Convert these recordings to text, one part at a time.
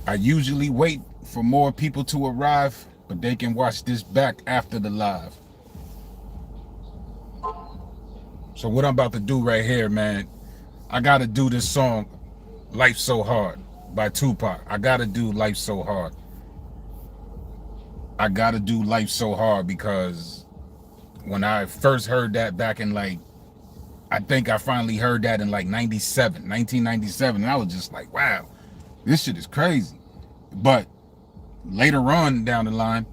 I usually wait for more people to arrive, but they can watch this back after the live. So what I'm about to do right here, man, I gotta do this song, Life So Hard by Tupac. I gotta do Life So Hard. I gotta do Life So Hard because when I first heard that back in like, I think I finally heard that in like 1997, and I was just like, wow, this shit is crazy. But later on down the line,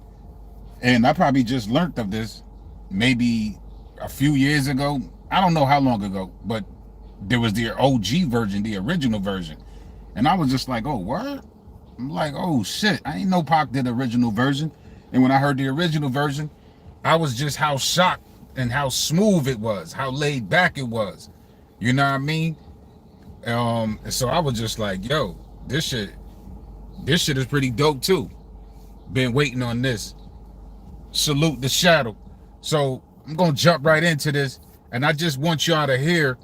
and I probably just learned of this maybe a few years ago, I don't know how long ago, but there was the OG version, the original version. And I was just like, oh, what? I'm like, oh shit, I ain't know Pac did the original version. And when I heard the original version, I was just how shocked and how smooth it was, how laid back it was. You know what I mean? So I was just like, yo, this shit is pretty dope too. Been waiting on this. Salute the shadow. So I'm gonna jump right into this, and I just want y'all to hear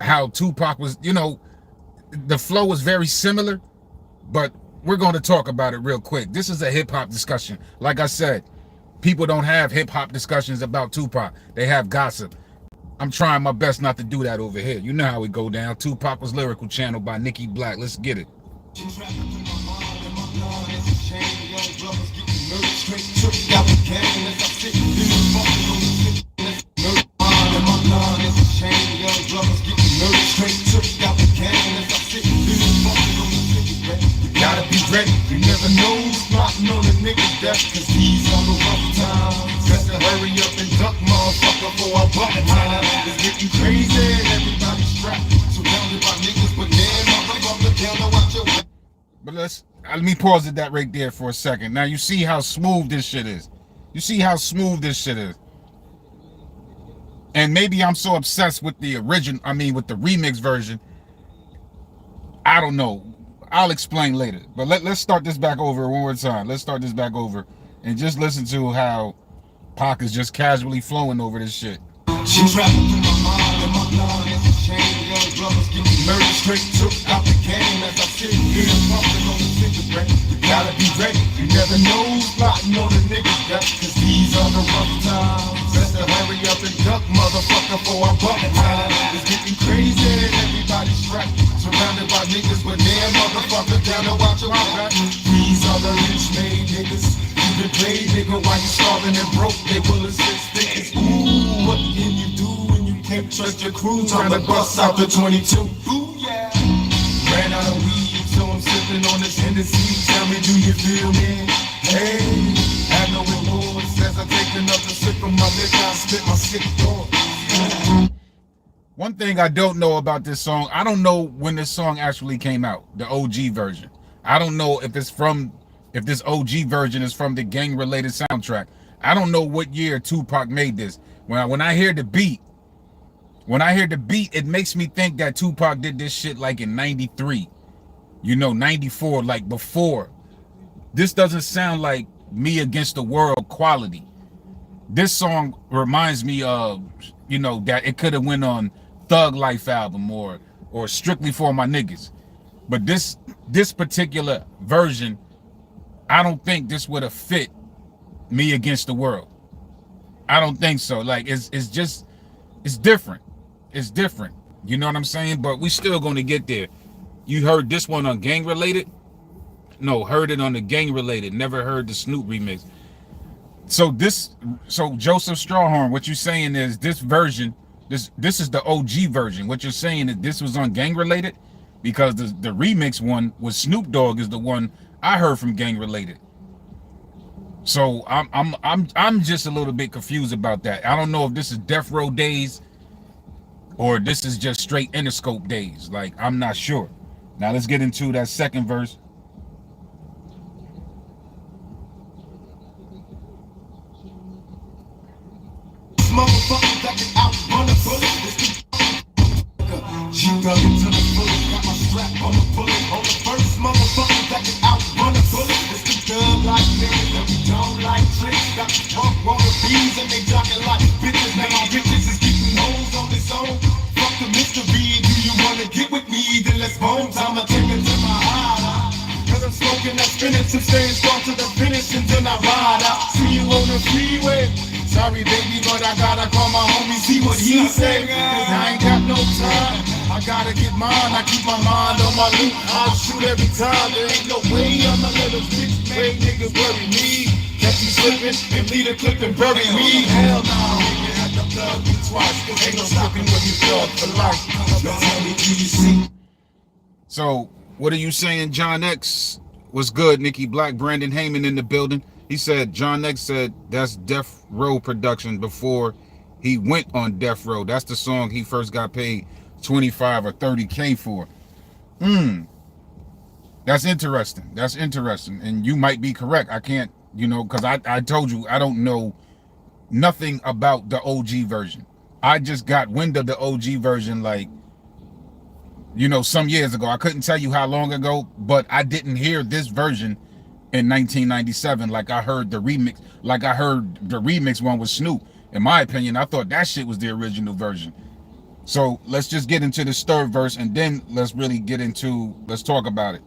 how Tupac was, you know, the flow was very similar, but we're going to talk about it real quick. This is a hip-hop discussion. Like I said, people don't have hip-hop discussions about Tupac. They have gossip. I'm trying my best not to do that over here. You know how it go down. Tupac was Lyrical, channeled by Nikki Black. Let's get it. Gotta be ready, you never know who's plotting on a nigga's death, cause he's on the rough time. Best to hurry up and duck, motherfucker, before I buck time. It's getting crazy, everybody's strapped, surrounded by niggas, but damn, motherfucker, down to watch your way. But let me pause it that right there for a second. Now you see how smooth this shit is. You see how smooth this shit is. And maybe I'm so obsessed with the original, with the remix version. I don't know. I'll explain later. But let's start this back over one more time. Let's start this back over and just listen to how Pac is just casually flowing over this shit. She traveled through my mind, and my mind is a shame. Young brothers getting murdered straight took out the game. As I sit here pumping on the cigarette, you gotta be ready. You never know who's plotting on the niggas' death, cause he's on the rough time. Best to hurry up and duck, motherfucker, before I buck time. It's getting crazy and everybody's strapped, surrounded by niggas, but damn, motherfucker, down to watch your back. These are the rich made niggas. You been played, nigga, while you starving and broke. They will assist niggas. Ooh, what can you do when you can't trust your crew? Time to bust out the 22. Ooh, yeah. Ran out of weed, so I'm sipping on this Hennessy. Tell me, do you feel me? Hey, have no remorse as I take another sip of my liquor. I spit my sick door. One thing I don't know about this song, I don't know when this song actually came out, the OG version. I don't know if this OG version is from the gang-related soundtrack. I don't know what year Tupac made this. When I hear the beat, it makes me think that Tupac did this shit like in 93, 94, like before. This doesn't sound like Me Against the World quality. This song reminds me of, that it could have went on Thug Life album or Strictly For My Niggas. But this particular version, I don't think this would have fit Me Against the World. I don't think so. Like it's different. It's different. You know what I'm saying? But we still gonna get there. You heard this one on Gang Related? No, heard it on the Gang Related. Never heard the Snoop remix. So Joseph Strawhorn, what you're saying is this version, this is the OG version. What you're saying is this was on Gang Related? Because the remix one with Snoop Dogg is the one I heard from Gang Related. So I'm just a little bit confused about that. I don't know if this is Death Row days or this is just straight Interscope days. Like, I'm not sure. Now let's get into that second verse. Motherfuckers that can outrun a bullet. She dug into the bullet, got my strap on the bullet. On the first motherfucker that can outrun a bullet. It's the thug like niggas that we don't like tricks. Got the punk water bees and they jocking like bitches. Now my bitches is keeping hoes on this own. Fuck the mystery, do you wanna get with me? Then let's bone time, I take it to my eye. finish and staying strong to the finish until I ride out. See you on the freeway. Sorry, baby, but I gotta call my homie, see what he say. Cause I ain't got no time. I gotta get mine. I keep my mind on my loot. I'll shoot every time. There ain't no way I'm a little bitch made niggas worry me. Catch me slipping and lead a clip and bury me. Hell no, nigga, had to plug me twice. Ain't no slipping when you thug for life. Now tell me, do you see? So, what are you saying, John X? What's good, Nikki Black, Brandon Heyman in the building. He said, John X said that's Death Row production before he went on Death Row. That's the song he first got paid 25 or 30K for. That's interesting. That's interesting. And you might be correct. I can't, you know, because I told you I don't know nothing about the OG version. I just got wind of the OG version like, you know, some years ago. I couldn't tell you how long ago, but I didn't hear this version in 1997 like I heard the remix, like I heard the remix one with Snoop. In my opinion, I thought that shit was the original version. So let's just get into the third verse and then let's really get into, let's talk about it.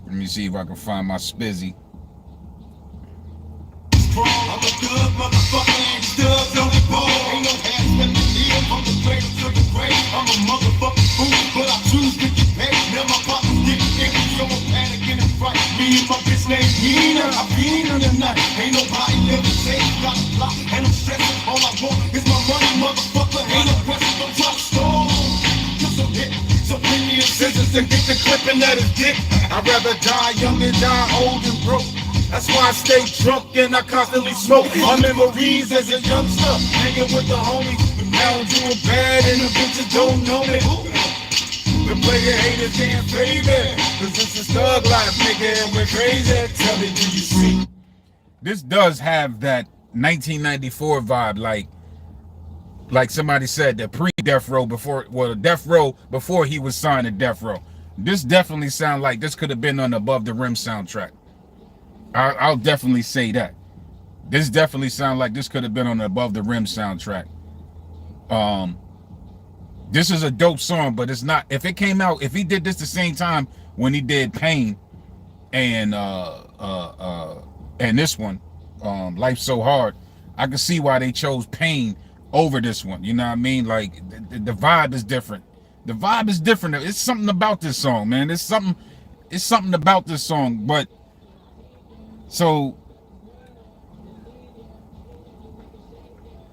Let me see if I can find my spizzy. I'm a good motherfucker, ain't stubbed on the ball. Ain't no ass when you live from the grave to the grave. I'm a motherfucking fool, but I choose to get paid. Now my pockets get empty, so I'm panicking and fright. Me and my bitch named Nina, I been in the night. Ain't nobody living safe, got a block, and I'm stressing. All I want is my money, motherfucker. Ain't no question, don't try to stall. Just some hit, some penny and scissors and get the clipping at his dick. I'd rather die young than die old and broke. That's why I stay drunk and I constantly smoke. My memories as a youngster, hanging with the homies. But now I'm doing bad and the bitches don't know me. The player haters can't fade it, cause this is thug life, nigga, and we're crazy. Tell me, do you see? This does have that 1994 vibe, like somebody said, the pre-Death Row before, well, the Death Row before he was signed to Death Row. This definitely sound like this could have been on Above the Rim soundtrack. I'll definitely say that. This definitely sounds like this could have been on the Above the Rim soundtrack. This is a dope song, but it's not. If it came out, if he did this the same time when he did Pain and this one, Life So Hard, I can see why they chose Pain over this one. You know what I mean? Like the vibe is different. The vibe is different. It's something about this song, man. It's something about this song, but. So,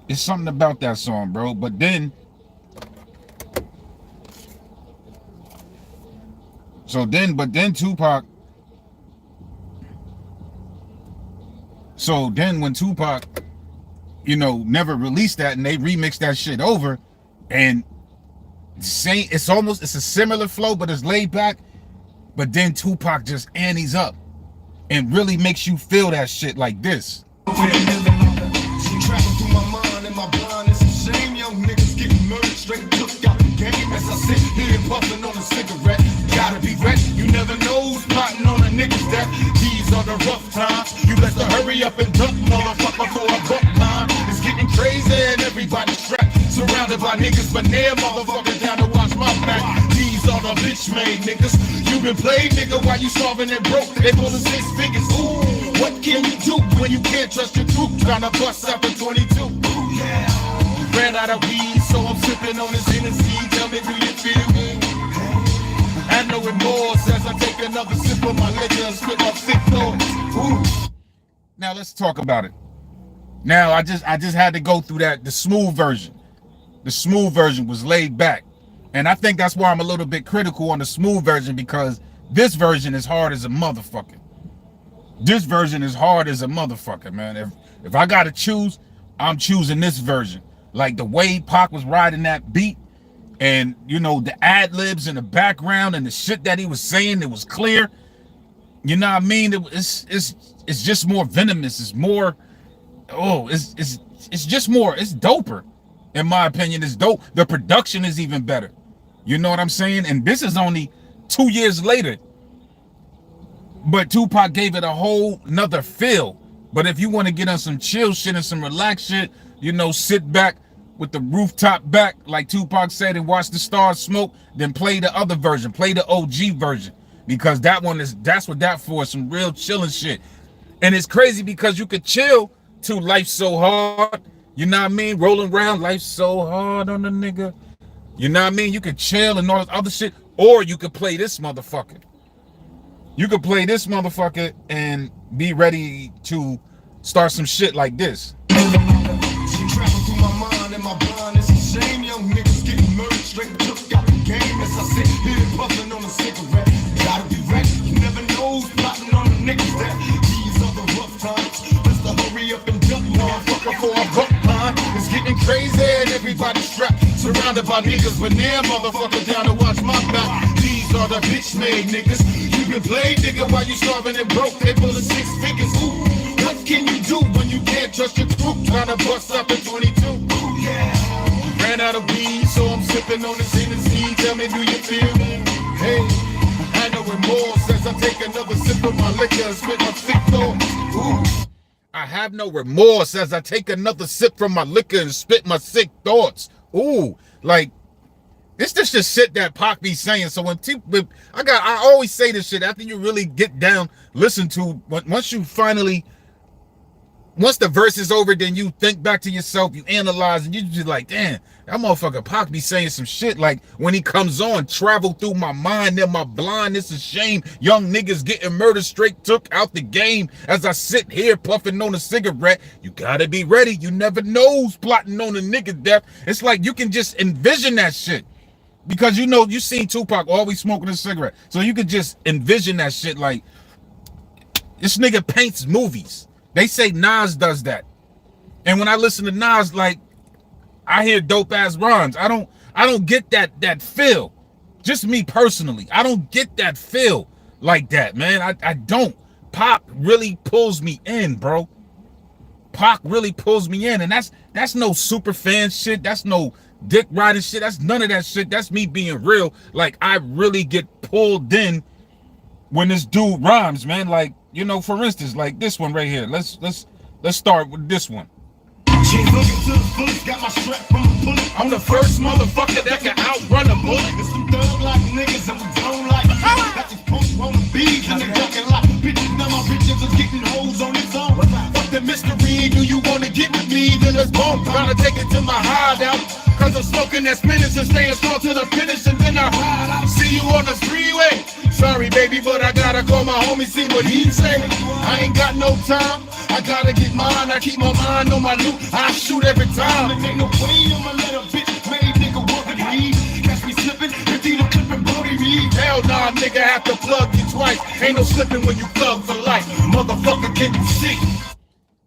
it's something about that song, bro. But then, Tupac. So then when Tupac, you know, never released that and they remixed that shit over, and it's a similar flow, but it's laid back. But then Tupac just antes up and really makes you feel that shit like this. Traveling through my mind and my blind, it's a shame young niggas getting murdered straight took out the game. As I sit here puffing on a cigarette, gotta be ready. You never know who's plotting on a nigga's death. These are the rough times. You better hurry up and duck, motherfucker, for a buck line. It's getting crazy and everybody's strapped, surrounded by niggas, but near motherfuckers down to watch my back. These are the bitch-made niggas. You been played, nigga, while you starving and broke. They pulling 6 figures. Ooh, what can you do when you can't trust your truth? Tryna bust up in 22. Yeah. Ran out of weed, so I'm sipping on this Hennessy. Tell me, do you feel me? Had no remorse as I take another sip of my liquor and spit my sick thoughts. Now let's talk about it. Now I just had to go through that. The smooth version. The smooth version was laid back. And I think that's why I'm a little bit critical on the smooth version, because this version is hard as a motherfucker. This version is hard as a motherfucker, man. If I gotta choose, I'm choosing this version. Like the way Pac was riding that beat, and you know, the ad-libs in the background and the shit that he was saying, it was clear. You know what I mean? It's just more venomous. It's more, it's just more, it's doper. In my opinion, it's dope. The production is even better. You know what I'm saying? And this is only 2 years later. But Tupac gave it a whole nother feel. But if you want to get on some chill shit and some relaxed shit, you know, sit back with the rooftop back, like Tupac said, and watch the stars smoke, then play the other version. Play the OG version. because that's what that for, some real chilling shit. And it's crazy because you could chill to Life So Hard, you know what I mean? Rolling around, life so hard on the nigga. You know what I mean? You could chill and all this other shit, or you could play this motherfucker. You could play this motherfucker and be ready to start some shit like this. She traveled through my mind and my blind. It's a shame young niggas getting murdered straight took out the game. As I sit here puffing on a cigarette, gotta be ready. You never know who's plotting on the niggas that these are the rough times. Best to hurry up and duck, motherfucker, for a buck line. It's getting crazy and everybody's strapped, surrounded by niggas, but now motherfucker down to watch my back. These are the bitch-made niggas. You been played, nigga, while you starving and broke. They pulling 6 figures. Ooh, what can you do when you can't trust your crew? Trying to bust up at 22. Ooh, yeah. Ran out of weed, so I'm sipping on the Tennessee. Tell me, do you feel me? Hey, I know remorse as I take another sip of my liquor and spit my sick thoughts. Ooh. I have no remorse as I take another sip from my liquor and spit my sick thoughts. Ooh, like, this just shit that Pac be saying. So when I always say this shit after you really get down, listen to, once the verse is over, then you think back to yourself, you analyze, and you just like, damn, that motherfucker Pac be saying some shit. Like when he comes on, travel through my mind and my blind, it's a shame. Young niggas getting murdered straight took out the game. As I sit here puffing on a cigarette, you gotta be ready. You never know who's plotting on a nigga death. It's like you can just envision that shit. Because you know, you seen Tupac always smoking a cigarette. So you could just envision that shit. Like, this nigga paints movies. They say Nas does that. And when I listen to Nas, like, I hear dope ass rhymes. I don't get that feel. Just me personally. I don't get that feel like that, man. I don't. Pac really pulls me in, bro. Pac really pulls me in. And that's no super fan shit. That's no dick riding shit. That's none of that shit. That's me being real. Like, I really get pulled in when this dude rhymes, man. Like, you know, for instance, like this one right here. Let's start with this one. She's looking to the fullest, got my strap from a bullet. I'm the first motherfucker that can outrun a bullet. There's some thug-like niggas and we don't like it. Got these punks wanna be in the ducking lot. Bitches, now my bitches is getting hoes on its own. Fuck the mystery, do you wanna get with me? Then let's bump. Gotta take it to my hideout. Cause I'm smoking that spinach and staying strong to the finish. And then I ride out, see you on the freeway. Sorry, baby, but I gotta call my homie, see what he say. I ain't got no time, I gotta get mine. I keep my mind on my loot, I shoot every time. And ain't no way I'ma let a bitch made nigga work with me. Catch me slipping, 50 to clipping booty me. Hell nah, nigga, have to plug you twice. Ain't no slipping when you plug for life. Motherfucker, can you see?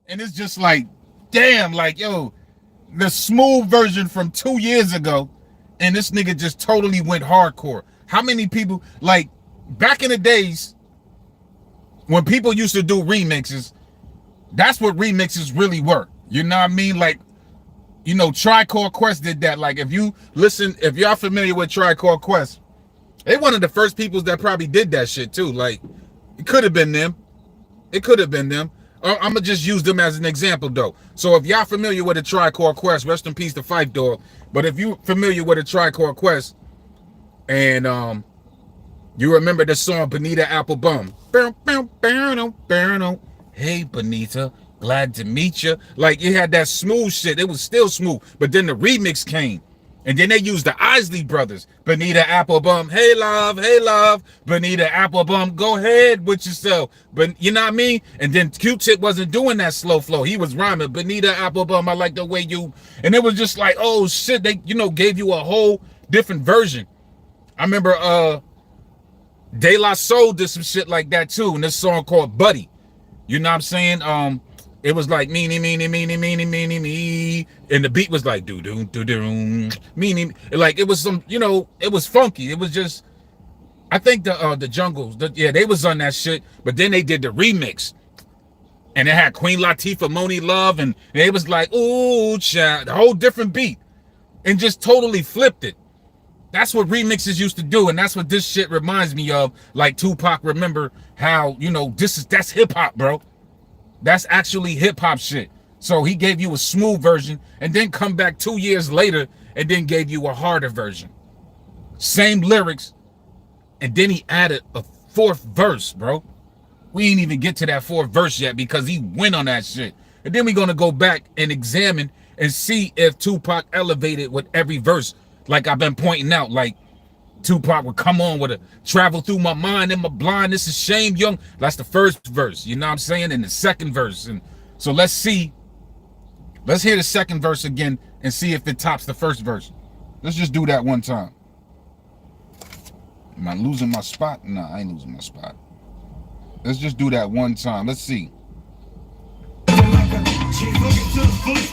And it's just like, damn, like, yo, the smooth version from 2 years ago, and this nigga just totally went hardcore. How many people, like, back in the days, when people used to do remixes, that's what remixes really were. You know what I mean? Like, you know, Tribe Called Quest did that. Like, if y'all familiar with Tribe Called Quest, they one of the first people that probably did that shit too. Like, it could have been them. It could have been them. I'm gonna just use them as an example though. So if y'all familiar with a Tribe Called Quest, rest in peace to Phife Dawg. But if you familiar with a Tribe Called Quest, and you remember the song Bonita Applebum. Hey Bonita, glad to meet you. Like, it had that smooth shit. It was still smooth. But then the remix came. And then they used the Isley Brothers. Bonita Applebum, hey love, Bonita Applebum, go ahead with yourself. But you know what I mean? And then Q-Tip wasn't doing that slow flow. He was rhyming, Bonita Applebum, I like the way you. And it was just like, oh shit, they, you know, gave you a whole different version. I remember De La Soul did some shit like that too, in this song called Buddy. You know what I'm saying? It was like meanie, me. And the beat was like do-do, meanie. Like, it was some, you know, it was funky. It was just, I think the Jungles, yeah, they was on that shit. But then they did the remix. And it had Queen Latifah, Moni Love, and it was like, ooh, child, a whole different beat. And just totally flipped it. That's what remixes used to do, and that's what this shit reminds me of. Like Tupac, remember how, you know, that's hip-hop, bro. That's actually hip-hop shit. So he gave you a smooth version and then come back 2 years later and then gave you a harder version. Same lyrics, and then he added a fourth verse, bro. We ain't even get to that fourth verse yet because he went on that shit. And then we're gonna go back and examine and see if Tupac elevated with every verse, like I've been pointing out. Like Tupac would come on with a travel through my mind and my blindness is shame, young. That's the first verse, you know what I'm saying? And the second verse. And so let's see. Let's hear the second verse again and see if it tops the first verse. Let's just do that one time. Am I losing my spot? No, I ain't losing my spot. Let's just do that one time. Let's see.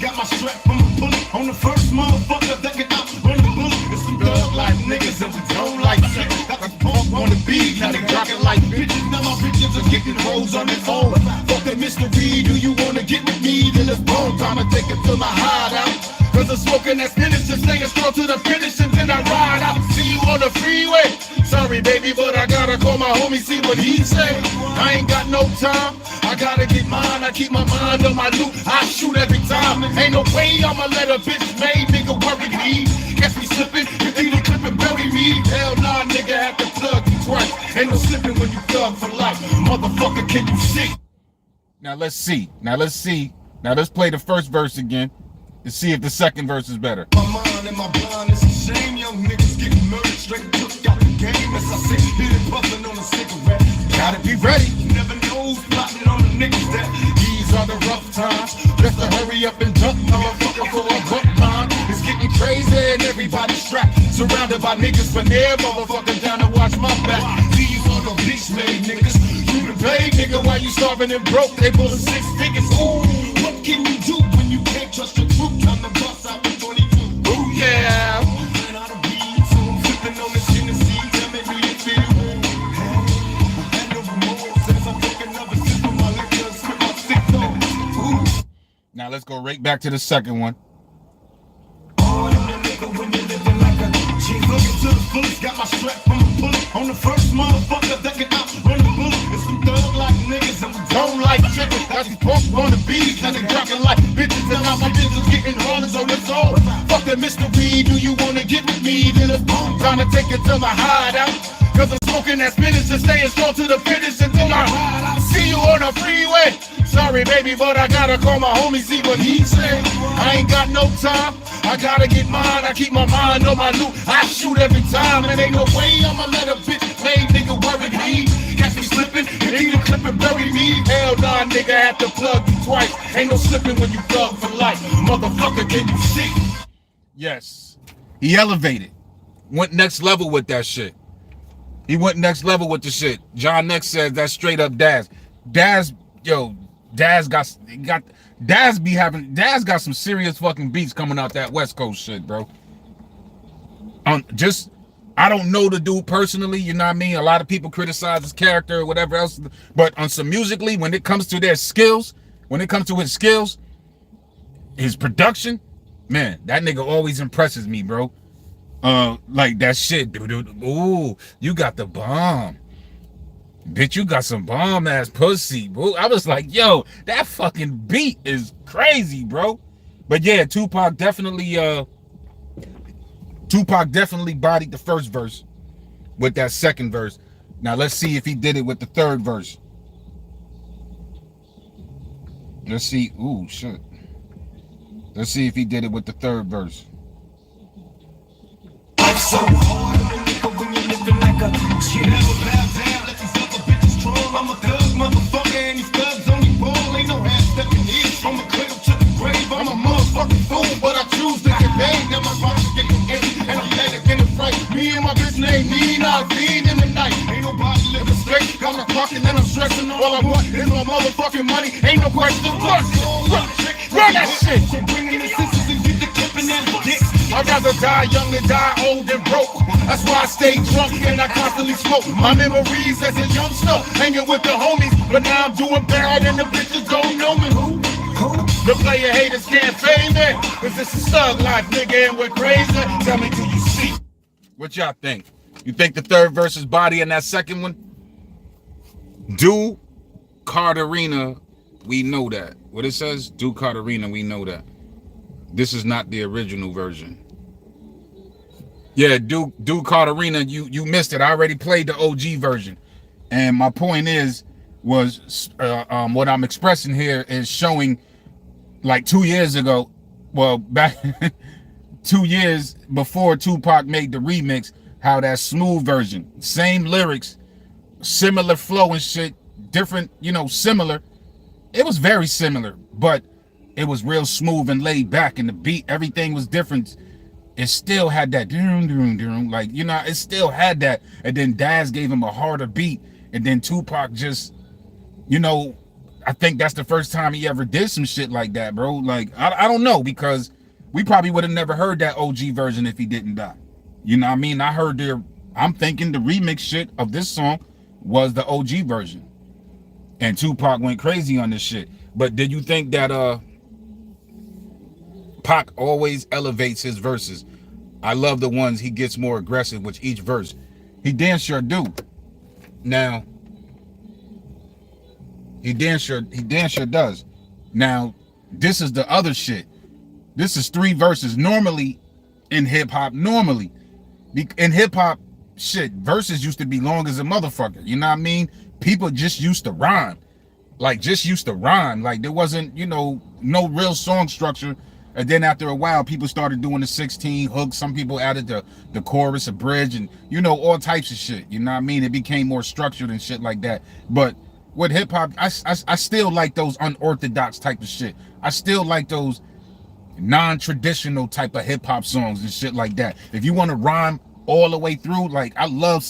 Got my strap from a bullet on the first motherfucker that can outrun the bullet. It's some thug like niggas and we don't like shit. Got the punk on the beat, now they rockin' like bitches. Now my bitches are getting hoes on their own. Fuck that mystery, do you wanna get with me? Then it's bone time to take it to my hideout. Cause I'm smoking that spinach and staying strong to the finish and then I ride out. See you on the freeway. Sorry baby, but I gotta call my homie, see what he say. I ain't got no time, I gotta get mine. I keep my mind on my loot, I shoot every time. Ain't no way I'ma let a bitch made nigga worry me. Guess we slipping, you think you clip and bury me. Hell nah, nigga, have to plug you twice. Ain't no slipping when you thug for life. Motherfucker, can you see? Now let's see. Now let's play the first verse again and see if the second verse is better. My mind and my blindness is shame. Young niggas getting murdered straight took out the game. As I sit here puffing on a cigarette. Gotta be ready. You never know who's plotting on the niggas that these are the rough times. Best to hurry up and duck, motherfucker, for a buck line. It's getting crazy and everybody's strapped. Surrounded by niggas for near motherfucker down to watch my back. These are the bitch made niggas. You been paid, nigga, while you starving and broke. They pulling 6 figures. Ooh, what can you do when you can't trust your group? Time to bust out the 22. Ooh, yeah. Ran out of weed, so I'm sipping on this Tennessee. Tell me, do you feel it? Had no remorse as I take another sip of my liquor and spit my sick nose. Ooh. Now let's go right back to the second one. Looking to the fullest, got my strap from a bullet on the first motherfucker that can outrun the bullet. It's some thug like niggas and we don't like chicken. Got these punk on the beat, now they rockin' like bitches. And now my bitches getting hard on its own. Fuck that mystery, do you wanna get with me? Then it's boom, time to take it to my hideout. Cause I'm smoking that spinach and staying strong to the finish until I see you on the freeway. Sorry baby, but I gotta call my homie, see what he say. I ain't got no time, I gotta get mine. I keep my mind on my loot, I shoot every time. And ain't no way I'ma let a bitch play nigga worry me. Catch me slipping, and either clip and bury me. Hell nah, nigga, have to plug you twice. Ain't no slipping when you thug for life. Motherfucker, can you see? Yes, he elevated, went next level with that shit. He went next level with the shit. John Next says that's straight up Daz. Daz, yo, Daz got Daz got some serious fucking beats coming out that West Coast shit, bro. I don't know the dude personally, you know what I mean? A lot of people criticize his character or whatever else, but on some musically, when it comes to their skills, when it comes to his skills, his production, man, that nigga always impresses me, bro. Like that shit, dude. Ooh, you got the bomb. Bitch, you got some bomb ass pussy, bro. I was like, yo, that fucking beat is crazy, bro. But yeah, Tupac definitely bodied the first verse with that second verse. Now let's see if he did it with the third verse. Let's see. Ooh, shit. Let's see if he did it with the third verse. Life's so hard, nigga, when you're living like a G. Never bow down, let these other bitches troll. I'm a thug motherfucker, and these thugs only roll. Ain't no half stepping here from the cradle to the grave. I'm a motherfucking fool, but I choose to get paid. Now my rocks are getting empty, and I'm letting in the fight. Me and my bitch named Nina, feed in the night. Ain't nobody living straight. Got my pocket and I'm stressing. All I want is my motherfucking money. Ain't no question. Run that shit. So bring in the sisters and get the clipping and the dicks. I'd rather die young than die old and broke. That's why I stay drunk and I constantly smoke. My memories as a youngster, hanging with the homies. But now I'm doing bad and the bitches don't know me. Who? The player haters can't fade me. Cause this is thug life, nigga, and we're crazy. Tell me, do you see? What y'all think? You think the third verse is body in that second one? Do Carterina, we know that. What it says? Do Carterina, we know that. This is not the original version. Yeah, do Carterina, you missed it. I already played the OG version. And my point was what I'm expressing here is showing like 2 years ago, well, back 2 years before Tupac made the remix, how that smooth version, same lyrics, similar flow and shit, different, similar. It was very similar, but it was real smooth and laid back, and the beat, everything was different. It still had that like, it still had that. And then Daz gave him a harder beat, and then Tupac just, I think that's the first time he ever did some shit like that, bro. Like, I don't know, because we probably would have never heard that OG version if he didn't die. You know what I mean? I'm thinking the remix shit of this song was the OG version. And Tupac went crazy on this shit. But did you think that Pac always elevates his verses? I love the ones he gets more aggressive with each verse. He damn sure do. Now, he damn sure does. Now, this is the other shit. This is 3 verses. Normally, in hip-hop, shit, verses used to be long as a motherfucker. You know what I mean? People just used to rhyme. Like, there wasn't, no real song structure. And then after a while, people started doing the 16 hooks. Some people added the chorus, a bridge, and, all types of shit. You know what I mean? It became more structured and shit like that. But with hip-hop, I still like those unorthodox type of shit. I still like those non-traditional type of hip-hop songs and shit like that. If you want to rhyme all the way through, like, I love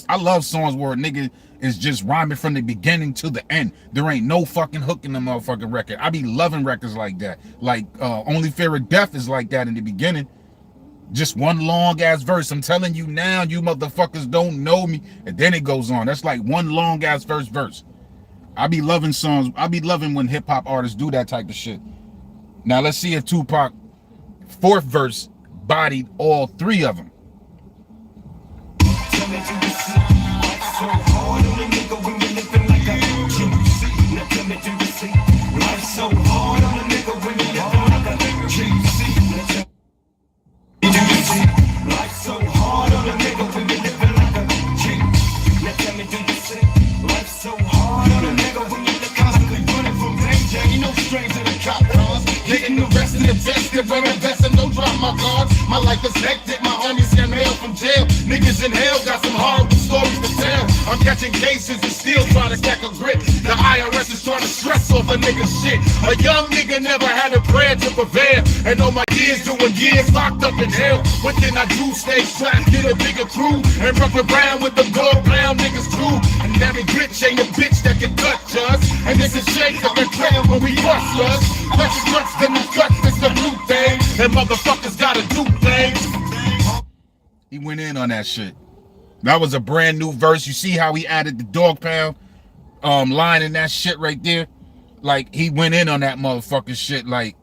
songs where a nigga is just rhyming from the beginning to the end. There ain't no fucking hook in the motherfucking record. I be loving records like that. Like, Only Fear of Death is like that in the beginning. Just one long ass verse. I'm telling you now, you motherfuckers don't know me. And then it goes on. That's like one long ass verse. I be loving songs. I be loving when hip hop artists do that type of shit. Now let's see if Tupac 4th verse bodied all 3 of them. My life is hectic, my homies came hell from jail. Niggas in hell got some horrible stories to tell. I'm catching cases and still trying to stack a grip. The IRS is trying to stress off a nigga's shit. A young nigga never had a prayer to prevail. And all my years doing years locked up in hell. What can I do? Stay strapped, get a bigger crew, and rough around with the gold brown niggas too. And every bitch ain't a bitch that can touch us. And it's a shame that they're trail when we bust us. Let's guts, then we guts, it's the new thing. And motherfuckers gotta do things. He went in on that shit. That was a brand new verse. You see how he added the dog pound line in that shit right there? Like, he went in on that motherfucking shit. Like,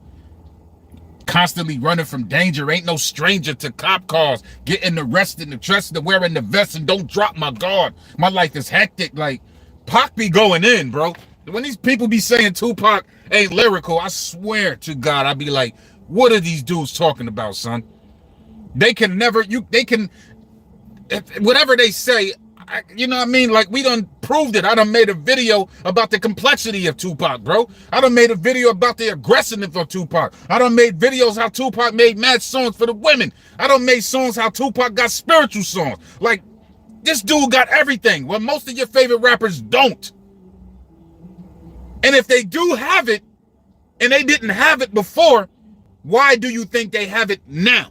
constantly running from danger. Ain't no stranger to cop cars. Getting arrested, the dress, the wearing the vest, and don't drop my guard. My life is hectic. Like, Pac be going in, bro. When these people be saying Tupac ain't lyrical, I swear to God, I be like, what are these dudes talking about, son? They can never, whatever they say, you know what I mean? Like, we done proved it. I done made a video about the complexity of Tupac, bro. I done made a video about the aggressiveness of Tupac. I done made videos how Tupac made mad songs for the women. I done made songs how Tupac got spiritual songs. Like, this dude got everything. Well, most of your favorite rappers don't. And if they do have it, and they didn't have it before, why do you think they have it now?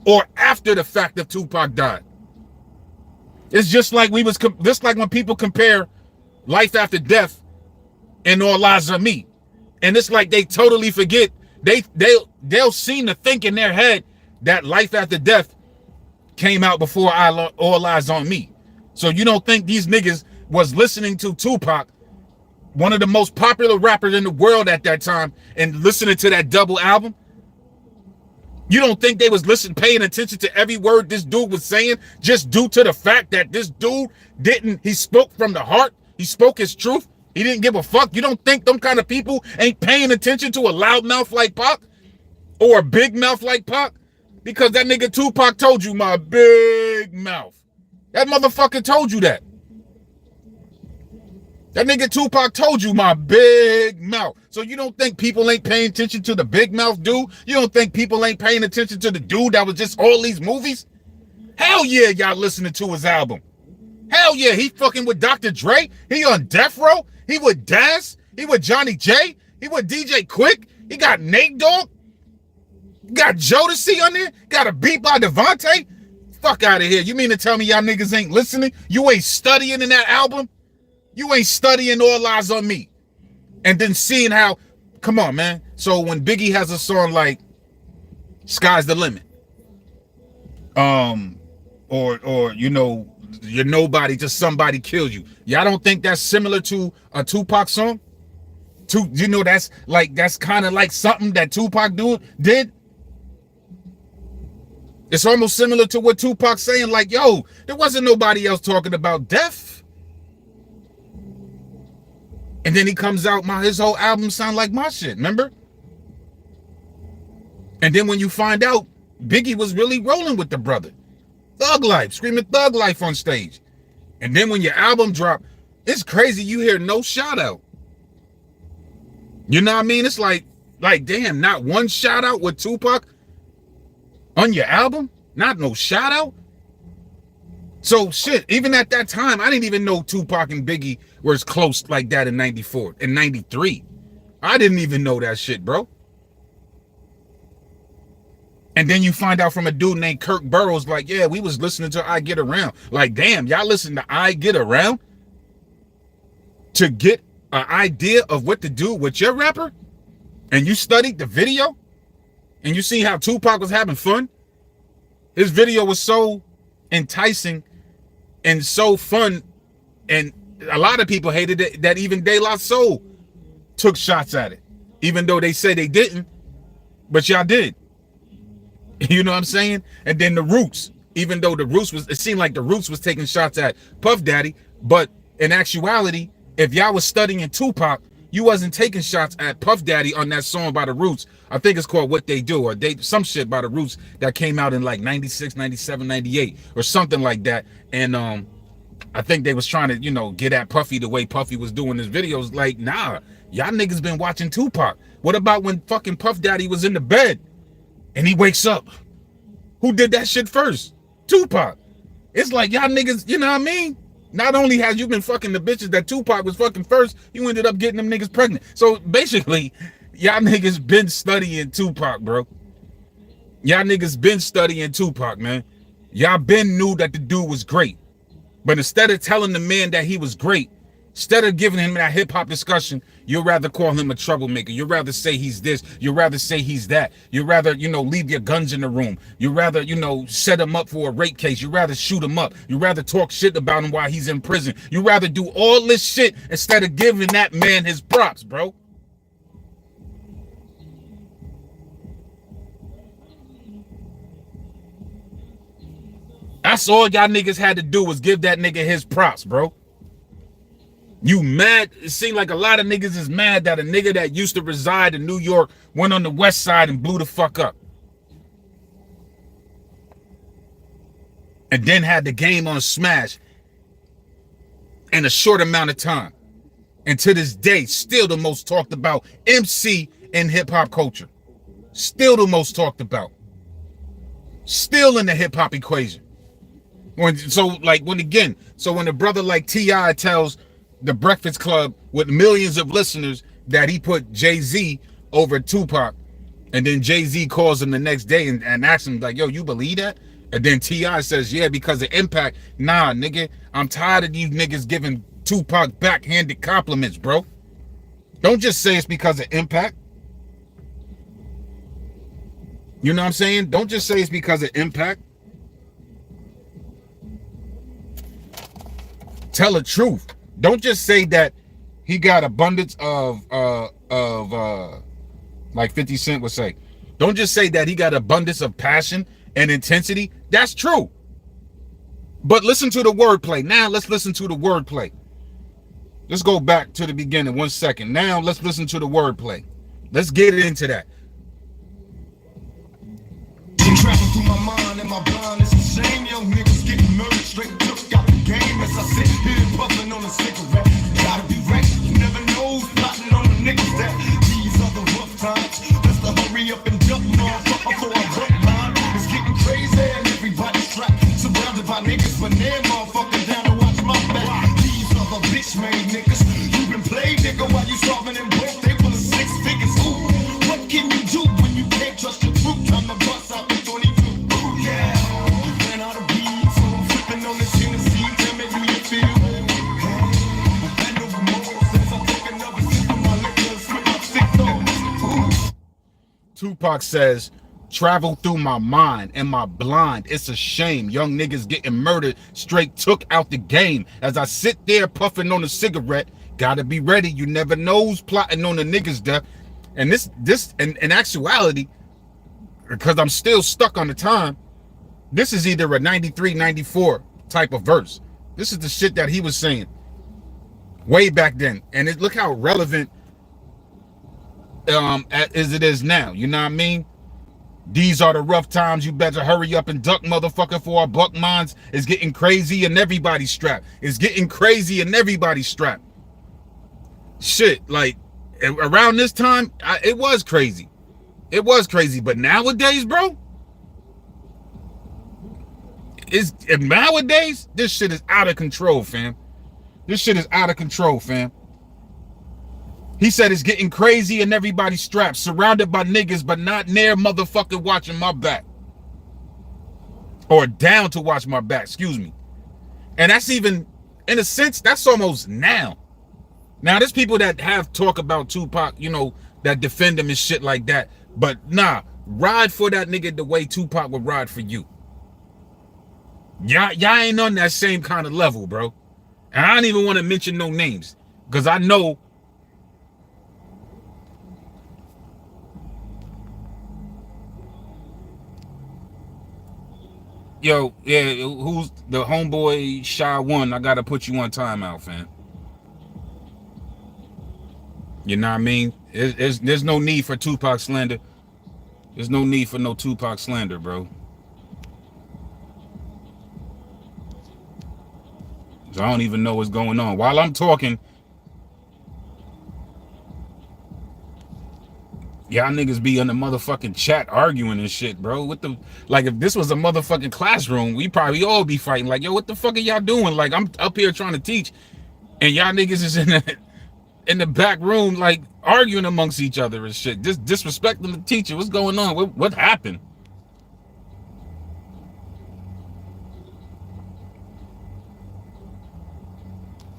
Or after the fact that Tupac died? It's just like when people compare Life After Death and All Eyes on Me. And it's like they totally forget. They'll seem to think in their head that Life After Death came out before All Eyes on Me. So you don't think these niggas was listening to Tupac, one of the most popular rappers in the world at that time, and listening to that double album? You don't think they was paying attention to every word this dude was saying, just due to the fact that this dude he spoke from the heart, he spoke his truth, he didn't give a fuck? You don't think them kind of people ain't paying attention to a loud mouth like Pac? Or a big mouth like Pac? Because that nigga Tupac told you, my big mouth. That motherfucker told you that. That nigga Tupac told you my big mouth. So you don't think people ain't paying attention to the big mouth dude? You don't think people ain't paying attention to the dude that was just all these movies? Hell yeah, y'all listening to his album. Hell yeah, he fucking with Dr. Dre. He on Death Row. He with Das. He with Johnny J. He with DJ Quick. He got Nate Dogg. Got Jodeci on there. Got a beat by Devontae. Fuck out of here. You mean to tell me y'all niggas ain't listening? You ain't studying in that album? You ain't studying All Eyes on Me. And then seeing how, come on, man. So when Biggie has a song like Sky's the Limit, or you know, you're nobody till somebody kills you. Y'all don't think that's similar to a Tupac song? You know, that's kind of like something that Tupac did. It's almost similar to what Tupac's saying, like, yo, there wasn't nobody else talking about death. And then he comes out, his whole album sound like my shit, remember? And then when you find out, Biggie was really rolling with the brother. Thug Life, screaming Thug Life on stage. And then when your album drop, it's crazy you hear no shout out. You know what I mean? It's like damn, not one shout out with Tupac on your album? Not no shout out? So shit, even at that time, I didn't even know Tupac and Biggie were as close like that in 94, in 93. I didn't even know that shit, bro. And then you find out from a dude named Kirk Burroughs, like, yeah, we was listening to I Get Around. Like, damn, y'all listen to I Get Around to get an idea of what to do with your rapper? And you studied the video? And you see how Tupac was having fun? His video was so enticing and so fun, and a lot of people hated it, that even De La Soul took shots at it, even though they say they didn't, but y'all did. You know what I'm saying? And then the Roots, even though it seemed like the Roots was taking shots at Puff Daddy, but in actuality, if y'all was studying Tupac, you wasn't taking shots at Puff Daddy on that song by the Roots. I think it's called What They Do, or some shit by the Roots that came out in like 96, 97, 98, or something like that. And I think they was trying to, you know, get at Puffy the way Puffy was doing his videos. Like, nah, y'all niggas been watching Tupac. What about when fucking Puff Daddy was in the bed and he wakes up? Who did that shit first? Tupac. It's like y'all niggas, you know what I mean? Not only has you been fucking the bitches that Tupac was fucking first, you ended up getting them niggas pregnant. So basically, y'all niggas been studying Tupac, bro. Y'all niggas been studying Tupac, man. Y'all been knew that the dude was great. But instead of telling the man that he was great, instead of giving him that hip-hop discussion, you'd rather call him a troublemaker. You'd rather say he's this. You'd rather say he's that. You'd rather, you know, leave your guns in the room. You'd rather, you know, set him up for a rape case. You'd rather shoot him up. You'd rather talk shit about him while he's in prison. You'd rather do all this shit instead of giving that man his props, bro. That's all y'all niggas had to do was give that nigga his props, bro. You mad? It seemed like a lot of niggas is mad that a nigga that used to reside in New York went on the west side and blew the fuck up. And then had the game on smash in a short amount of time. And to this day, still the most talked about MC in hip hop culture. Still the most talked about. Still in the hip hop equation. When a brother like T.I. tells the Breakfast Club with millions of listeners that he put Jay-Z over Tupac, and then Jay-Z calls him the next day and asks him, like, yo, you believe that? And then T.I. says, yeah, because of impact. Nah, nigga, I'm tired of these niggas giving Tupac backhanded compliments, bro. Don't just say it's because of impact. You know what I'm saying? Don't just say it's because of impact. Tell the truth. Don't just say that he got abundance of like 50 Cent would say. Don't just say that he got abundance of passion and intensity. That's true. But listen to the wordplay. Now let's listen to the wordplay. Let's go back to the beginning 1 second. Now let's listen to the wordplay. Let's get into that. Traveling through my mind and my blind, it's a shame young niggas getting murdered straight took out the game. As I sit here puffing on a cigarette, gotta be Tupac says, travel through my mind, am I blind? It's a shame. Young niggas getting murdered, straight took out the game. As I sit there puffing on a cigarette, gotta be ready. You never know who's plotting on the niggas' death. And this in actuality, because I'm still stuck on the time, this is either a 93, 94 type of verse. This is the shit that he was saying way back then. And look how relevant as it is now. You know what I mean? These are the rough times. You better hurry up and duck, motherfucker, for our buck minds is getting crazy and everybody's strapped. It's getting crazy and everybody's strapped. Shit, like around this time, it was crazy. It was crazy. But nowadays, bro, nowadays, this shit is out of control, fam. This shit is out of control, fam. He said it's getting crazy and everybody's strapped, surrounded by niggas, but not near motherfucker watching my back. Or down to watch my back, excuse me. And that's even, in a sense, that's almost now. Now, there's people that have talk about Tupac, you know, that defend him and shit like that. But nah, ride for that nigga the way Tupac would ride for you. Y'all ain't on that same kind of level, bro. And I don't even want to mention no names, because I know yo, yeah, who's the homeboy Shy One? I gotta put you on timeout, fam. You know what I mean? There's no need for Tupac slander. There's no need for no Tupac slander, bro. So I don't even know what's going on. While I'm talking, y'all niggas be in the motherfucking chat arguing and shit, bro. What the, like, if this was a motherfucking classroom, we probably all be fighting. Like, yo, what the fuck are y'all doing? Like, I'm up here trying to teach, and y'all niggas is in the back room, like, arguing amongst each other and shit. Just disrespecting the teacher. What's going on? What happened?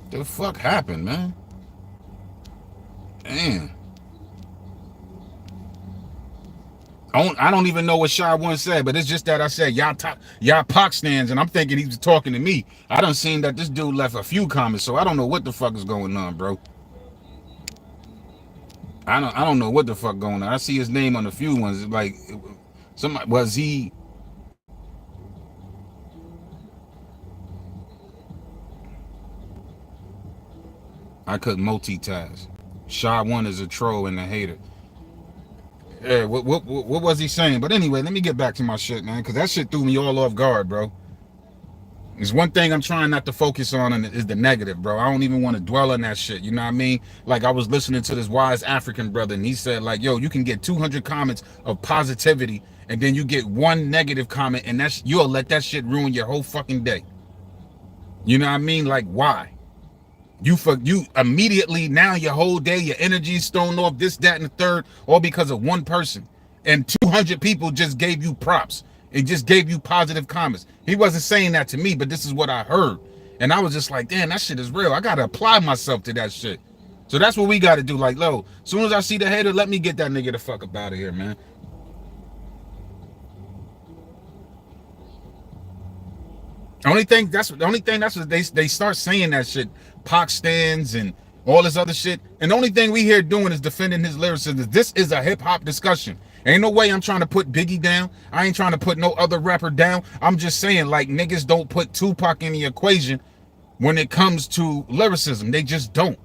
The fuck happened, man? Damn. I don't even know what Shy One said, but it's just that I said y'all Pac stands, and I'm thinking he was talking to me. I done seen that this dude left a few comments, so I don't know what the fuck is going on, bro. I don't know what the fuck going on. I see his name on a few ones. Like, somebody, was he? I couldn't multitask. Shy One is a troll and a hater. Yeah, what was he saying? But anyway, let me get back to my shit, man, because that shit threw me all off guard, bro. There's one thing I'm trying not to focus on, and is the negative, bro. I don't even want to dwell on that shit, you know what I mean? Like, I was listening to this wise African brother, and he said, like, yo, you can get 200 comments of positivity, and then you get one negative comment, and you'll let that shit ruin your whole fucking day. You know what I mean? Like, why? You immediately, now your whole day, your energy is thrown off, this, that, and the third, all because of one person. And 200 people just gave you props. It just gave you positive comments. He wasn't saying that to me, but this is what I heard. And I was just like, damn, that shit is real. I got to apply myself to that shit. So that's what we got to do. Like, as soon as I see the hater, let me get that nigga the fuck up out of here, man. The only thing that's what they start saying that shit, Pac stands and all this other shit. And the only thing we here doing is defending his lyricism. This is a hip hop discussion. Ain't no way I'm trying to put Biggie down. I ain't trying to put no other rapper down. I'm just saying, like, niggas don't put Tupac in the equation when it comes to lyricism. They just don't.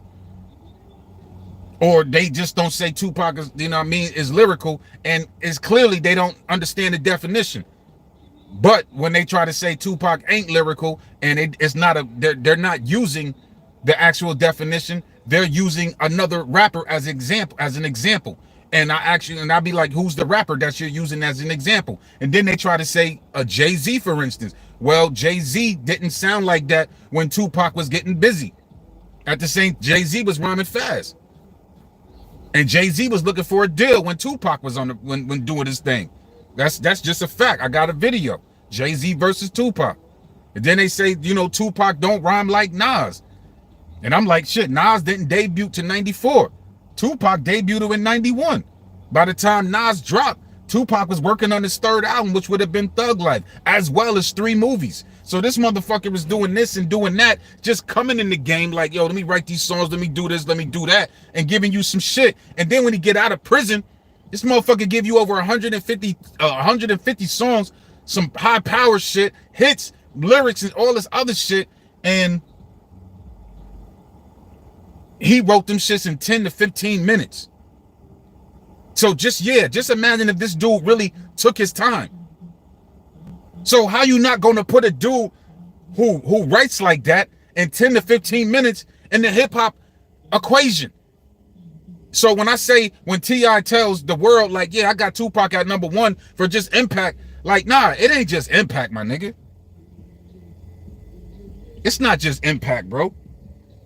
Or they just don't say Tupac is, you know what I mean, is lyrical, and it's clearly they don't understand the definition. But when they try to say Tupac ain't lyrical, and it's not they're not using the actual definition, they're using another rapper as an example. And I'd be like, who's the rapper that you're using as an example? And then they try to say a Jay-Z, for instance. Well, Jay-Z didn't sound like that when Tupac was getting busy. At the same, Jay-Z was rhyming fast. And Jay-Z was looking for a deal when Tupac was on when doing his thing. That's just a fact. I got a video. Jay-Z versus Tupac. And then they say, you know, Tupac don't rhyme like Nas. And I'm like, shit, Nas didn't debut to 94. Tupac debuted in 91. By the time Nas dropped, Tupac was working on his third album, which would have been Thug Life, as well as 3 movies. So this motherfucker was doing this and doing that, just coming in the game like, yo, let me write these songs, let me do this, let me do that, and giving you some shit. And then when he get out of prison, this motherfucker give you over 150 songs, some high power shit, hits, lyrics, and all this other shit. And he wrote them shits in 10 to 15 minutes. So just imagine if this dude really took his time. So how you not gonna put a dude who writes like that in 10 to 15 minutes in the hip hop equation? So when I say, when T.I. tells the world, like, yeah, I got Tupac at #1 for just impact, like, nah, it ain't just impact, my nigga. It's not just impact, bro.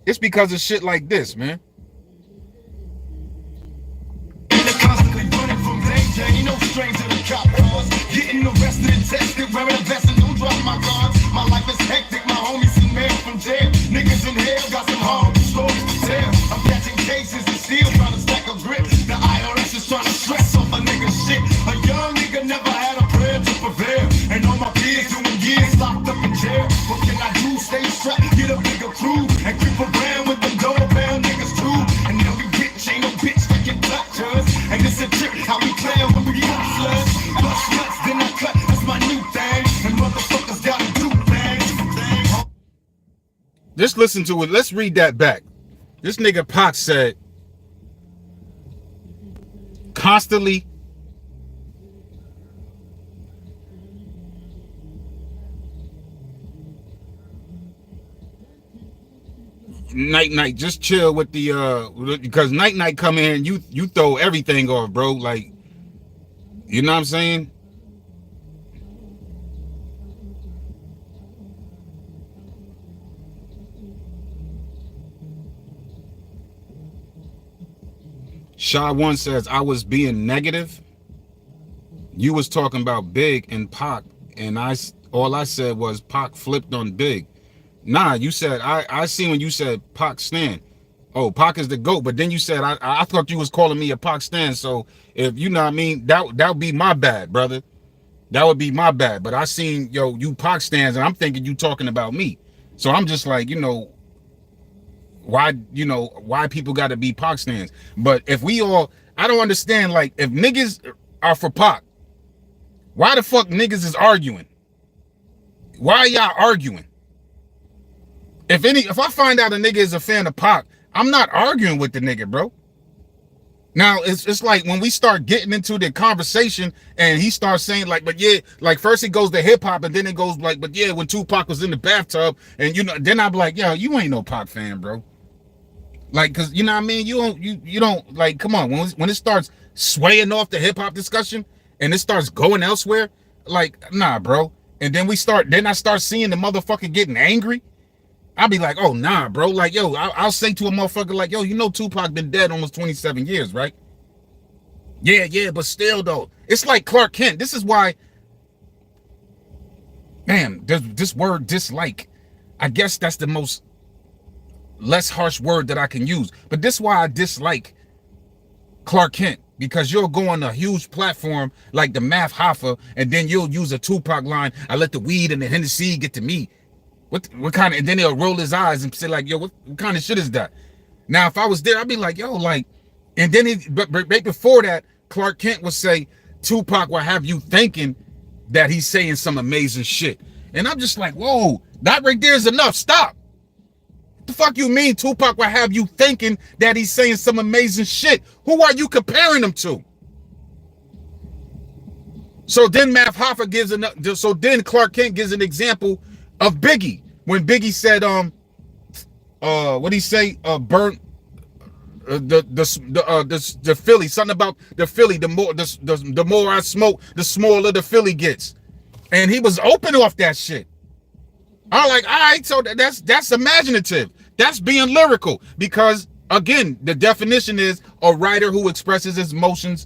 It's because of shit like this, man. Constantly running from danger, ain't no stranger to cop cars. Getting arrested and tested, wearing a vest and don't drop my guards. My life is hectic, my homies seen mail from jail. Niggas in hell got some horrible stories to tell. I'm catching cases and still trying to stack a grip. The IRS is trying to stress off a nigga shit. A young nigga never had a prayer to prevail. And all my peers doing years locked up in jail. What can I do? Stay strapped, get a bigger crew, and creep around with them doorbell niggas too. And they'll be rich, ain't no bitch that can touch us. And it's a trip how we play when we got slugs. Bust nuts, then I cut, that's my new thing. And motherfuckers gotta do things. Just listen to it. Let's read that back. This nigga Pac said, constantly night, just chill with the because night come in, you throw everything off, bro. Like, you know what I'm saying? Sha One says, I was being negative. You was talking about Big and Pac, and all I said was Pac flipped on Big. Nah, you said, I see when you said Pac stan. Oh, Pac is the GOAT, but then you said, I thought you was calling me a Pac stan, so if you know what I mean, that would be my bad, brother. That would be my bad. But I seen, yo, you Pac stans, and I'm thinking you talking about me. So I'm just like, why people gotta be Pac stans? But if we all, I don't understand, like, if niggas are for Pac, why the fuck niggas is arguing? Why y'all arguing? If I find out a nigga is a fan of Pac, I'm not arguing with the nigga, bro. Now, it's like when we start getting into the conversation and he starts saying like, but yeah, like first it goes to hip hop and then it goes like, but yeah, when Tupac was in the bathtub and then I'm like, yo, you ain't no Pac fan, bro. Like, cause you know what I mean? You don't like, come on, when it starts swaying off the hip hop discussion and it starts going elsewhere, like, nah, bro. And then I start seeing the motherfucker getting angry. I'll be like, oh, nah, bro. Like, yo, I'll say to a motherfucker like, yo, Tupac been dead almost 27 years, right? Yeah, but still, though. It's like Clark Kent. This is why, man, this word dislike, I guess that's the most less harsh word that I can use. But this is why I dislike Clark Kent. Because you'll go on a huge platform like the Math Hoffa, and then you'll use a Tupac line, I let the weed and the Hennessy get to me. What kind of, and then he'll roll his eyes and say like, yo, what kind of shit is that? Now, if I was there, I'd be like, yo, like, and then but right before that, Clark Kent would say, Tupac will have you thinking that he's saying some amazing shit. And I'm just like, whoa, that right there is enough. Stop. What the fuck you mean Tupac will have you thinking that he's saying some amazing shit? Who are you comparing him to? So then Math Hoffa gives so then Clark Kent gives an example of Biggie, when Biggie said, what he say, burnt the Philly, something about the Philly, the more I smoke, the smaller the Philly gets, and he was open off that shit. I'm like, all right, so that's imaginative, that's being lyrical, because again, the definition is a writer who expresses his emotions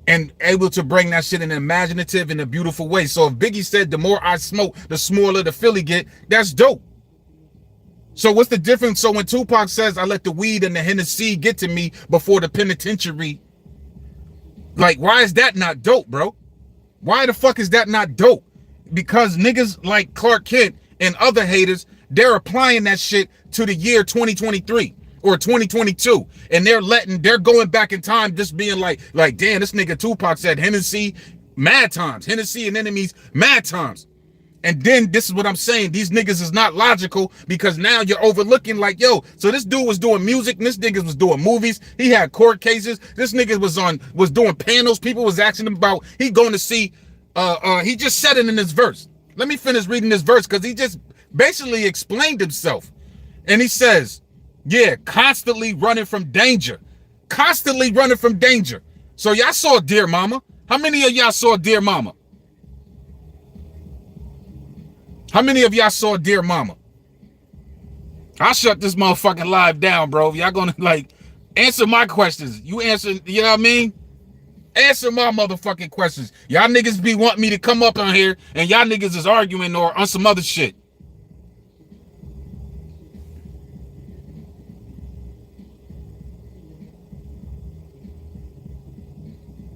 and able to bring that shit in an imaginative and a beautiful way. So if Biggie said, the more I smoke, the smaller the Philly get, that's dope. So what's the difference? So when Tupac says, I let the weed and the Hennessy get to me before the penitentiary, Like, why is that not dope, bro? Why the fuck is that not dope? Because niggas like Clark Kent and other haters, they're applying that shit to the year 2023 or 2022. And they're going back in time just being like, damn, this nigga Tupac said Hennessy mad times. Hennessy and enemies mad times. And then this is what I'm saying. These niggas is not logical because now you're overlooking like, yo, so this dude was doing music and this nigga was doing movies. He had court cases. This nigga was doing panels. People was asking him about, he going to see, he just said it in this verse. Let me finish reading this verse because he just basically explained himself. And he says, yeah, constantly running from danger. Constantly running from danger. So y'all saw Dear Mama. How many of y'all saw Dear Mama? How many of y'all saw Dear Mama? I'll shut this motherfucking live down, bro. Y'all gonna like answer my questions. You answer, you know what I mean? Answer my motherfucking questions. Y'all niggas be wanting me to come up on here and y'all niggas is arguing or on some other shit.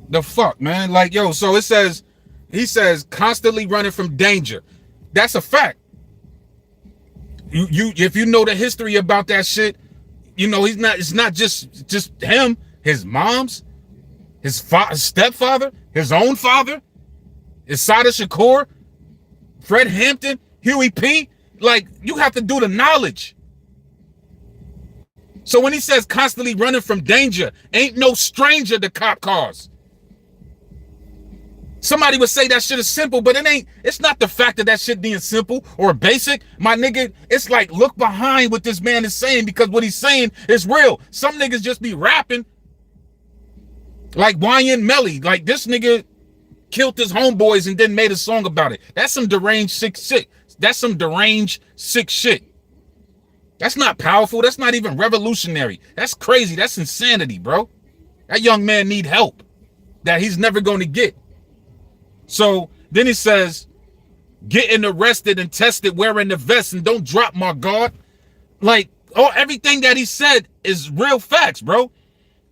The fuck, man? Like, yo, so it says, he says constantly running from danger. That's a fact. You if you know the history about that shit, you know it's not just him, his mom's, his stepfather, his own father, Assata Shakur, Fred Hampton, Huey P. Like, you have to do the knowledge. So when he says constantly running from danger, ain't no stranger to cop cars. Somebody would say that shit is simple, but it ain't. It's not the fact of that shit being simple or basic. My nigga, it's like, look behind what this man is saying because what he's saying is real. Some niggas just be rapping like YN Melly. Like, this nigga killed his homeboys and then made a song about it. That's some deranged sick shit. That's some deranged sick shit. That's not powerful. That's not even revolutionary. That's crazy. That's insanity, bro. That young man need help that he's never going to get. So then he says, getting arrested and tested wearing the vest and don't drop my guard. Like, everything that he said is real facts, bro.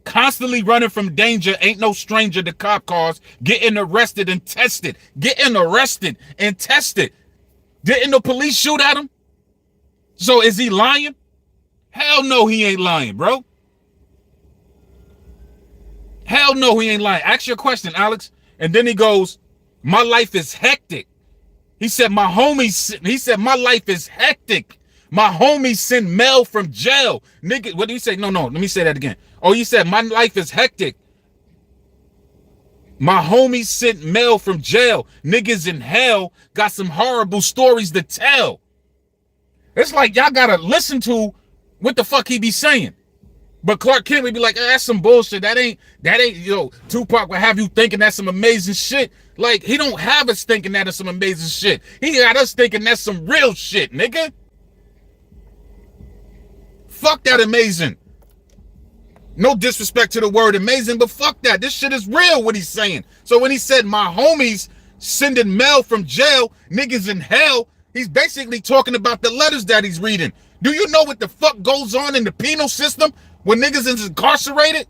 Constantly running from danger, ain't no stranger to cop cars, getting arrested and tested. Getting arrested and tested. Didn't the police shoot at him? So is he lying? Hell no, he ain't lying, bro. Hell no, he ain't lying. Ask your question, Alex. And then he goes, my life is hectic. He said, my life is hectic. My homies send mail from jail. Nigga, what did he say? No, let me say that again. Oh, he said, my life is hectic. My homies sent mail from jail. Niggas in hell got some horrible stories to tell. It's like y'all gotta listen to what the fuck he be saying. But Clark Kent would be like, that's some bullshit. That ain't, Tupac would have you thinking that's some amazing shit. Like, he don't have us thinking that is some amazing shit. He got us thinking that's some real shit, nigga. Fuck that amazing. No disrespect to the word amazing, but fuck that. This shit is real, what he's saying. So when he said, my homies sending mail from jail, niggas in hell, he's basically talking about the letters that he's reading. Do you know what the fuck goes on in the penal system when niggas is incarcerated?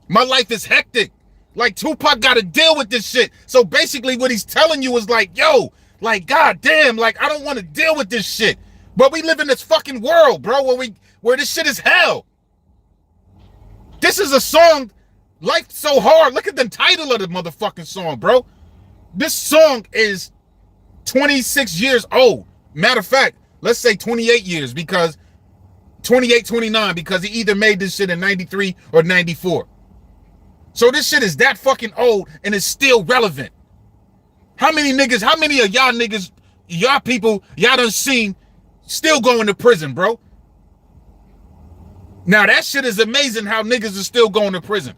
My life is hectic. Like, Tupac got to deal with this shit. So basically what he's telling you is like, yo, like, goddamn, like, I don't want to deal with this shit. But we live in this fucking world, bro, where this shit is hell. This is a song, Life So Hard. Look at the title of the motherfucking song, bro. This song is 26 years old. Matter of fact, let's say 28 years because 28, 29, because he either made this shit in 93 or 94. So this shit is that fucking old and it's still relevant. How many of y'all niggas, y'all people, y'all done seen still going to prison, bro? Now that shit is amazing how niggas are still going to prison.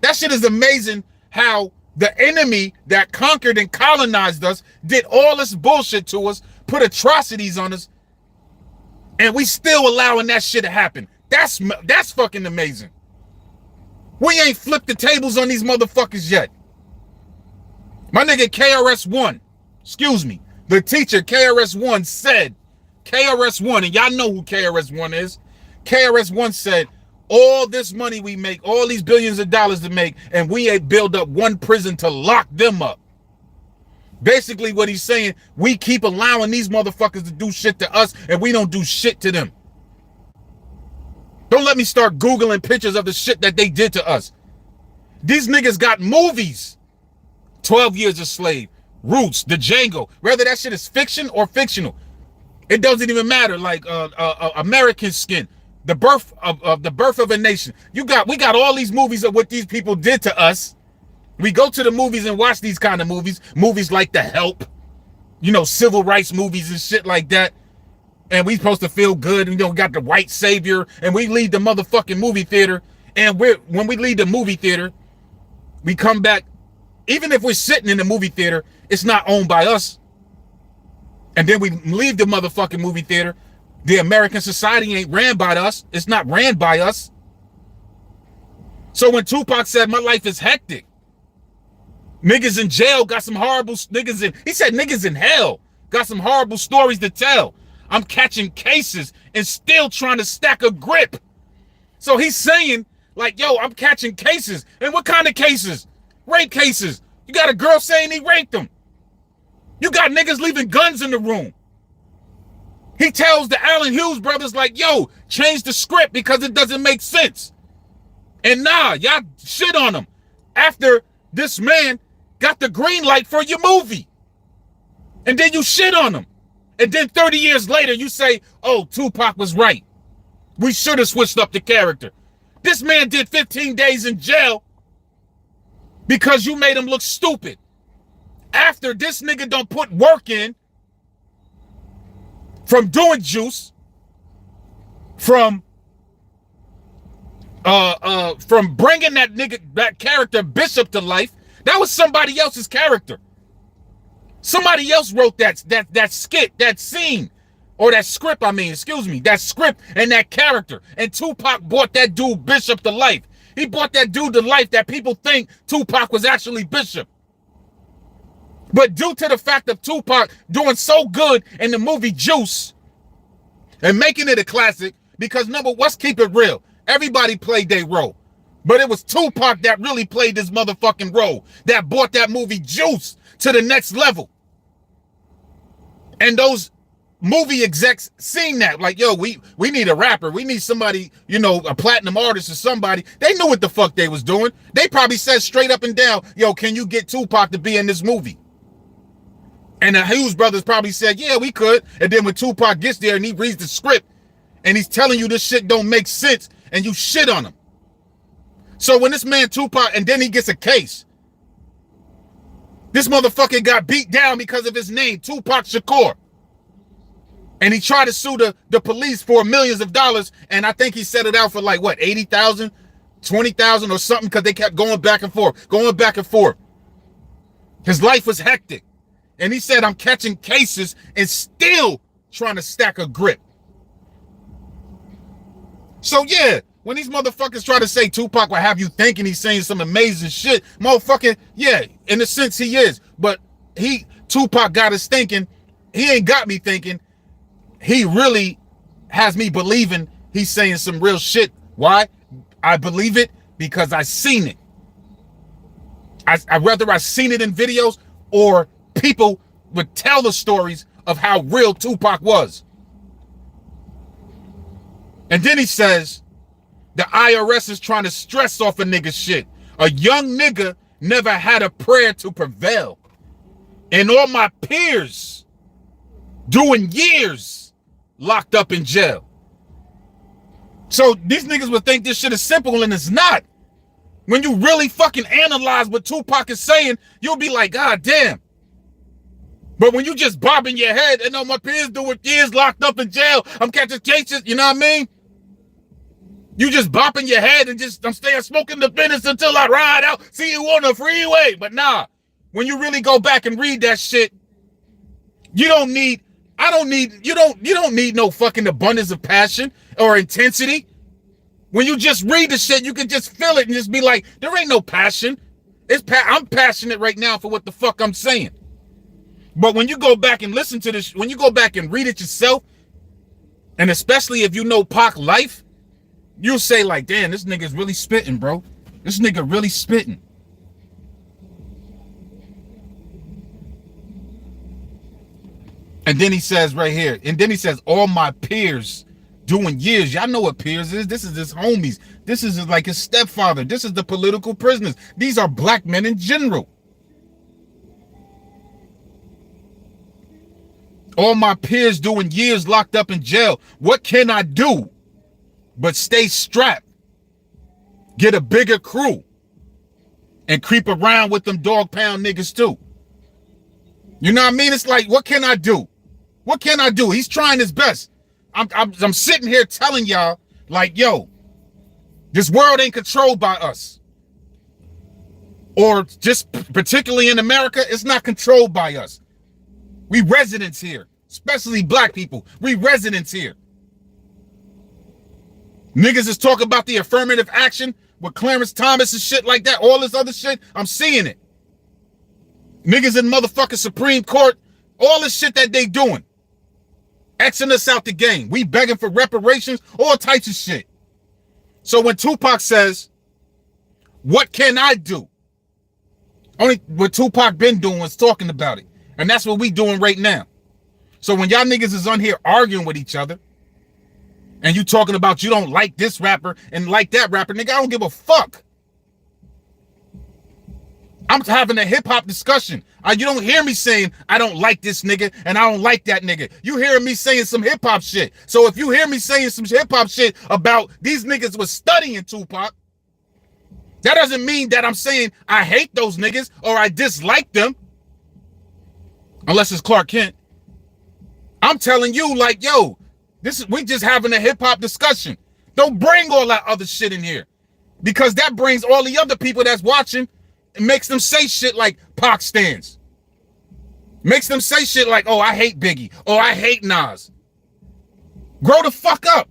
That shit is amazing how the enemy that conquered and colonized us did all this bullshit to us, put atrocities on us, and we still allowing that shit to happen. That's fucking amazing. We ain't flipped the tables on these motherfuckers yet. My nigga KRS-One, excuse me, the teacher KRS-One said, KRS-One, and y'all know who KRS-One is. KRS-One said, all this money we make, all these billions of dollars to make, and we ain't build up one prison to lock them up. Basically what he's saying, we keep allowing these motherfuckers to do shit to us, and we don't do shit to them. Don't let me start Googling pictures of the shit that they did to us. These niggas got movies. 12 Years a Slave, Roots, The Django. Whether that shit is fiction or fictional, it doesn't even matter. Like American Skin, the birth of a nation. We got all these movies of what these people did to us. We go to the movies and watch these kind of movies. Movies like The Help, you know, civil rights movies and shit like that. And we supposed to feel good. And, you know, we got the white savior. And we leave the motherfucking movie theater. And when we leave the movie theater, we come back. Even if we're sitting in the movie theater, it's not owned by us. And then we leave the motherfucking movie theater. The American society ain't ran by us. It's not ran by us. So when Tupac said, my life is hectic, niggas in jail got some horrible he said niggas in hell got some horrible stories to tell. I'm catching cases and still trying to stack a grip. So he's saying, like, yo, I'm catching cases. And what kind of cases? Rape cases. You got a girl saying he raped them. You got niggas leaving guns in the room. He tells the Allen Hughes brothers, like, yo, change the script because it doesn't make sense. And nah, y'all shit on him after this man got the green light for your movie. And then you shit on him. And then 30 years later, you say, oh, Tupac was right. We should have switched up the character. This man did 15 days in jail because you made him look stupid. After this nigga don't put work in from doing juice, from bringing that character Bishop to life. That was somebody else's character. Somebody else wrote that skit, that scene, or that script, that script and that character. And Tupac brought that dude Bishop to life. He brought that dude to life that people think Tupac was actually Bishop. But due to the fact of Tupac doing so good in the movie Juice and making it a classic, because let's keep it real. Everybody played their role. But it was Tupac that really played this motherfucking role, that brought that movie Juice to the next level. And those movie execs seen that, like, yo, we need a rapper. We need somebody, you know, a platinum artist or somebody. They knew what the fuck they was doing. They probably said straight up and down, yo, can you get Tupac to be in this movie? And the Hughes brothers probably said, yeah, we could. And then when Tupac gets there and he reads the script and he's telling you this shit don't make sense and you shit on him. So when this man Tupac, and then he gets a case. This motherfucker got beat down because of his name, Tupac Shakur. And he tried to sue the police for millions of dollars. And I think he set it out for like, what, 80,000, 20,000 or something, because they kept going back and forth. His life was hectic. And he said, I'm catching cases and still trying to stack a grip. So yeah, when these motherfuckers try to say Tupac will have you thinking he's saying some amazing shit, motherfucker, yeah, in a sense he is. But Tupac got us thinking. He ain't got me thinking. He really has me believing he's saying some real shit. Why? I believe it because I seen it. Whether I seen it in videos or people would tell the stories of how real Tupac was. And then he says, the IRS is trying to stress off a nigga shit. A young nigga never had a prayer to prevail. And all my peers doing years locked up in jail. So these niggas would think this shit is simple, and it's not. When you really fucking analyze what Tupac is saying, you'll be like, God damn. But when you just bobbing your head, and all my peers doing years locked up in jail, I'm catching cases, you know what I mean? You just bopping your head and I'm staying smoking the business until I ride out, see you on the freeway. But nah, when you really go back and read that shit, you don't need no fucking abundance of passion or intensity. When you just read the shit, you can just feel it and just be like, there ain't no passion. I'm passionate right now for what the fuck I'm saying. But when you go back and listen to this, when you go back and read it yourself, and especially if you know Pac life, you'll say like, damn, this nigga's really spitting, bro. This nigga really spitting. And then he says right here, and then he says, all my peers doing years. Y'all know what peers is. This is his homies. This is like his stepfather. This is the political prisoners. These are black men in general. All my peers doing years locked up in jail. What can I do but stay strapped, get a bigger crew, and creep around with them dog pound niggas too? You know what I mean? It's like, what can I do? What can I do? He's trying his best. I'm sitting here telling y'all, like, yo, this world ain't controlled by us. Or just particularly in America, it's not controlled by us. We residents here, especially black people. We residents here. Niggas is talking about the affirmative action with Clarence Thomas and shit like that. All this other shit, I'm seeing it. Niggas in motherfucking Supreme Court, all this shit that they doing. Xing us out the game. We begging for reparations, all types of shit. So when Tupac says, what can I do? Only what Tupac been doing was talking about it. And that's what we doing right now. So when y'all niggas is on here arguing with each other, and you talking about you don't like this rapper and like that rapper, nigga, I don't give a fuck. I'm having a hip-hop discussion. You don't hear me saying, I don't like this nigga and I don't like that nigga. You hearing me saying some hip-hop shit. So if you hear me saying some hip-hop shit about these niggas was studying Tupac, that doesn't mean that I'm saying I hate those niggas or I dislike them. Unless it's Clark Kent. I'm telling you, like, yo, we just having a hip-hop discussion. Don't bring all that other shit in here. Because that brings all the other people that's watching, it makes them say shit like Pac stands. Makes them say shit like, oh, I hate Biggie. Oh, I hate Nas. Grow the fuck up.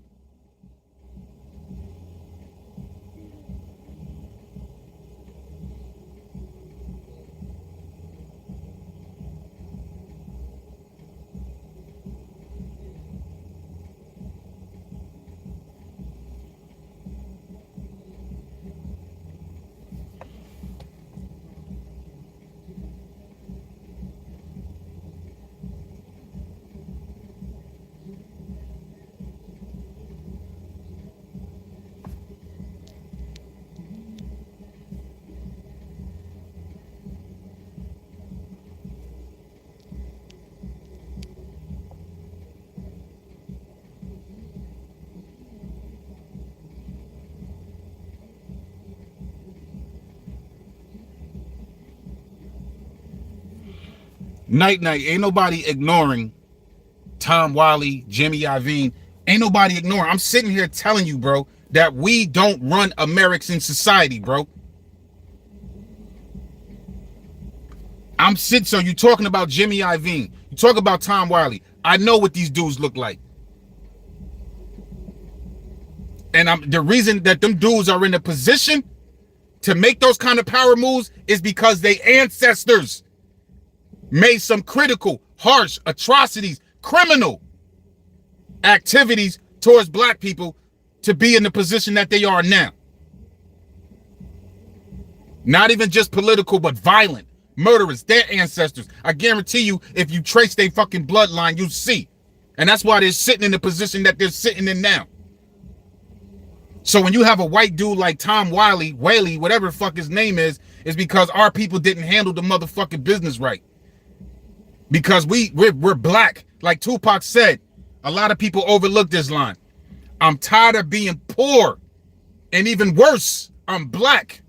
Night night, ain't nobody ignoring Tom Wiley, Jimmy Iovine. Ain't nobody ignoring. I'm sitting here telling you, bro, that we don't run American society, bro. So you talking about Jimmy Iovine. You talk about Tom Wiley. I know what these dudes look like. And the reason that them dudes are in a position to make those kind of power moves is because they ancestors made some critical, harsh, atrocities, criminal activities towards black people to be in the position that they are now. Not even just political, but violent, murderers, their ancestors. I guarantee you, if you trace their fucking bloodline, you see. And that's why they're sitting in the position that they're sitting in now. So when you have a white dude like Tom Wiley, whatever the fuck his name is because our people didn't handle the motherfucking business right. Because we're black. Like Tupac said, a lot of people overlook this line. I'm tired of being poor. And even worse, I'm black.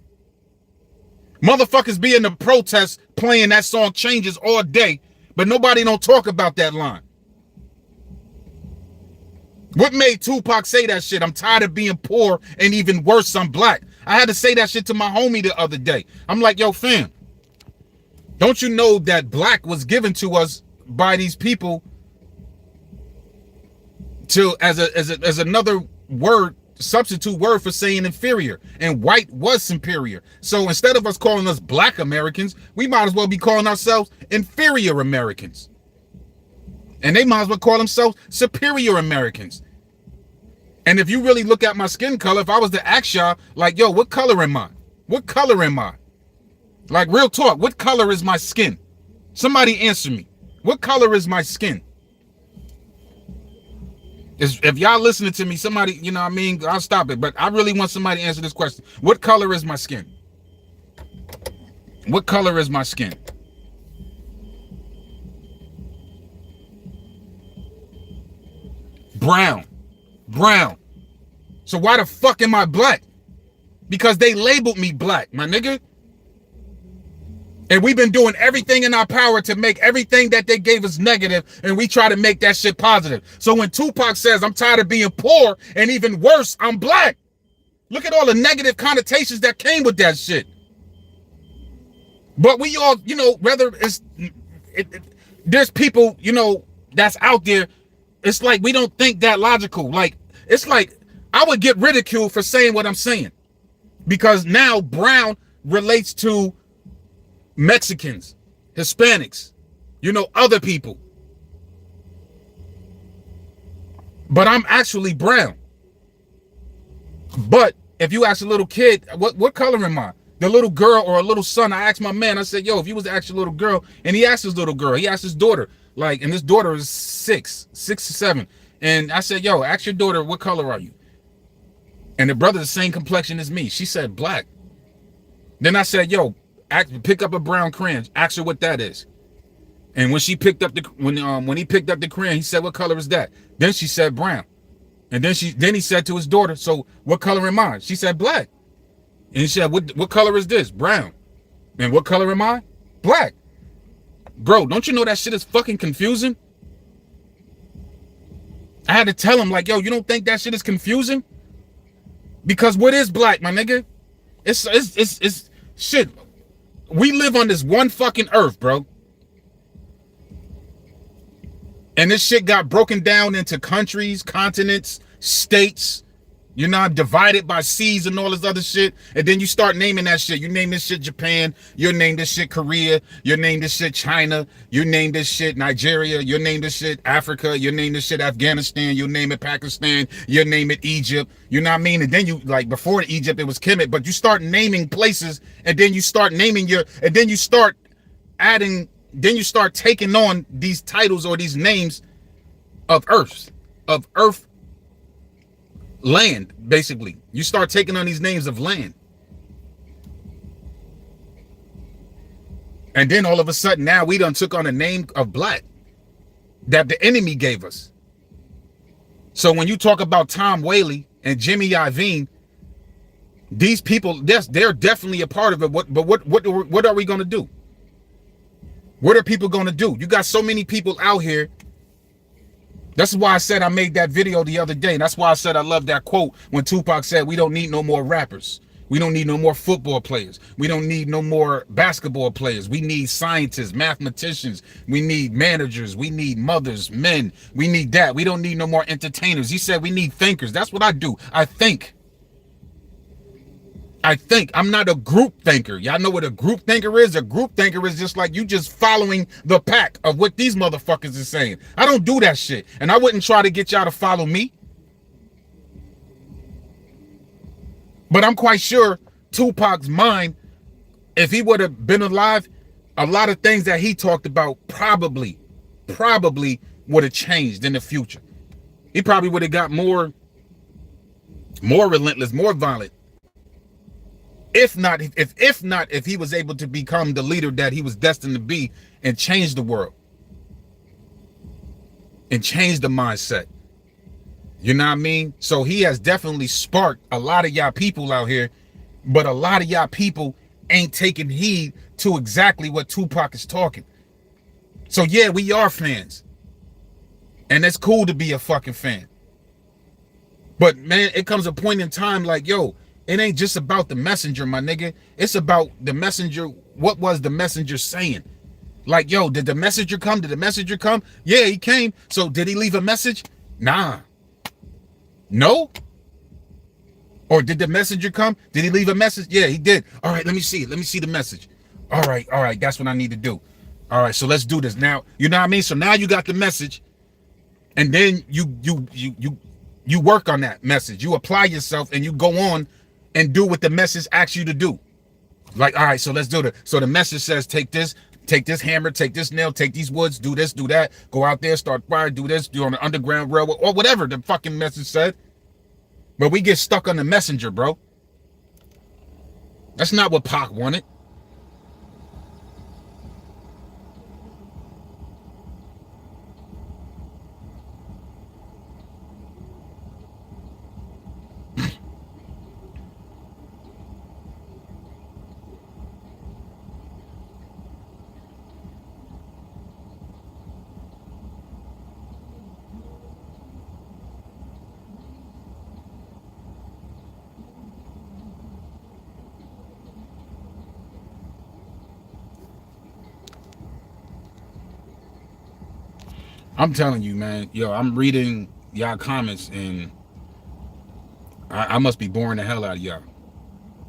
Motherfuckers be in the protests playing that song Changes all day, but nobody don't talk about that line. What made Tupac say that shit? I'm tired of being poor and even worse, I'm black. I had to say that shit to my homie the other day. I'm like, yo, fam, don't you know that black was given to us by these people to as another word, substitute word for saying inferior, and white was superior. So instead of us calling us black Americans, we might as well be calling ourselves inferior Americans. And they might as well call themselves superior Americans. And if you really look at my skin color, if I was to ask y'all, like, yo, what color am I? What color am I? Like, real talk, what color is my skin? Somebody answer me. What color is my skin? If y'all listening to me, somebody, you know what I mean, I'll stop it. But I really want somebody to answer this question. What color is my skin? What color is my skin? Brown. Brown. So why the fuck am I black? Because they labeled me black, my nigga. And we've been doing everything in our power to make everything that they gave us negative, and we try to make that shit positive. So when Tupac says, I'm tired of being poor, and even worse, I'm black. Look at all the negative connotations that came with that shit. But we all, you know, whether there's people, you know, that's out there, it's like we don't think that logical. Like, it's like I would get ridiculed for saying what I'm saying. Because now brown relates to Mexicans, Hispanics, you know, other people. But I'm actually brown. But if you ask a little kid, what color am I? The little girl or a little son, I asked my man, I said, yo, if you was actually a little girl, and he asked his little girl, he asked his daughter, like, and his daughter is 6 to 7. And I said, yo, ask your daughter, what color are you? And the brother the same complexion as me. She said black. Then I said, yo, pick up a brown crayon, ask her what that is. And when she picked up when he picked up the crayon, he said, what color is that? Then she said brown. And then he said to his daughter, so what color am I? She said black. And he said, what color is this? Brown. And what color am I? Black. Bro, don't you know that shit is fucking confusing? I had to tell him, like, yo, you don't think that shit is confusing? Because what is black, my nigga? It's shit. We live on this one fucking earth, bro. And this shit got broken down into countries, continents, states. You're not divided by seas and all this other shit. And then you start naming that shit. You name this shit Japan. You name this shit Korea. You name this shit China. You name this shit Nigeria. You name this shit Africa. You name this shit Afghanistan. You name it Pakistan. You name it Egypt. You know what I mean? And then you, like, before Egypt, it was Kemet. But you start naming places, and then you start naming and then you start adding, then you start taking on these titles or these names of earth land. Basically, you start taking on these names of land, and then all of a sudden now we done took on a name of black that the enemy gave us. So when you talk about Tom Whaley and Jimmy Iovine, these people, they're definitely a part of it. But what are we going to do? What are people going to do? You got so many people out here. That's why I said I made that video the other day. That's why I said I love that quote when Tupac said, we don't need no more rappers. We don't need no more football players. We don't need no more basketball players. We need scientists, mathematicians. We need managers. We need mothers, men. We need that. We don't need no more entertainers. He said we need thinkers. That's what I do. I think. I'm not a group thinker. Y'all know what a group thinker is? A group thinker is just like you just following the pack of what these motherfuckers is saying. I don't do that shit. And I wouldn't try to get y'all to follow me. But I'm quite sure Tupac's mind, if he would have been alive, a lot of things that he talked about probably would have changed in the future. He probably would have got more relentless, more violent. If he was able to become the leader that he was destined to be and change the world and change the mindset. You know what I mean? So he has definitely sparked a lot of y'all people out here, but a lot of y'all people ain't taking heed to exactly what Tupac is talking. So yeah, we are fans. And it's cool to be a fucking fan. But man, it comes a point in time like, yo, it ain't just about the messenger, my nigga. It's about the messenger. What was the messenger saying? Like, yo, did the messenger come? Did the messenger come? Yeah, he came. So did he leave a message? Nah. No? Or did the messenger come? Did he leave a message? Yeah, he did. All right, let me see it. Let me see the message. All right, that's what I need to do. All right, so let's do this now. You know what I mean? So now you got the message, and then you You work on that message. You apply yourself and you go on and do what the message asks you to do. Like, all right, so let's do it. So the message says, take this hammer, take this nail, take these woods, do this, do that, go out there, start fire, do this, do on the Underground Railroad, or whatever the fucking message said. But we get stuck on the messenger, bro. That's not what Pac wanted. I'm telling you, man. Yo, I'm reading y'all comments and I must be boring the hell out of y'all.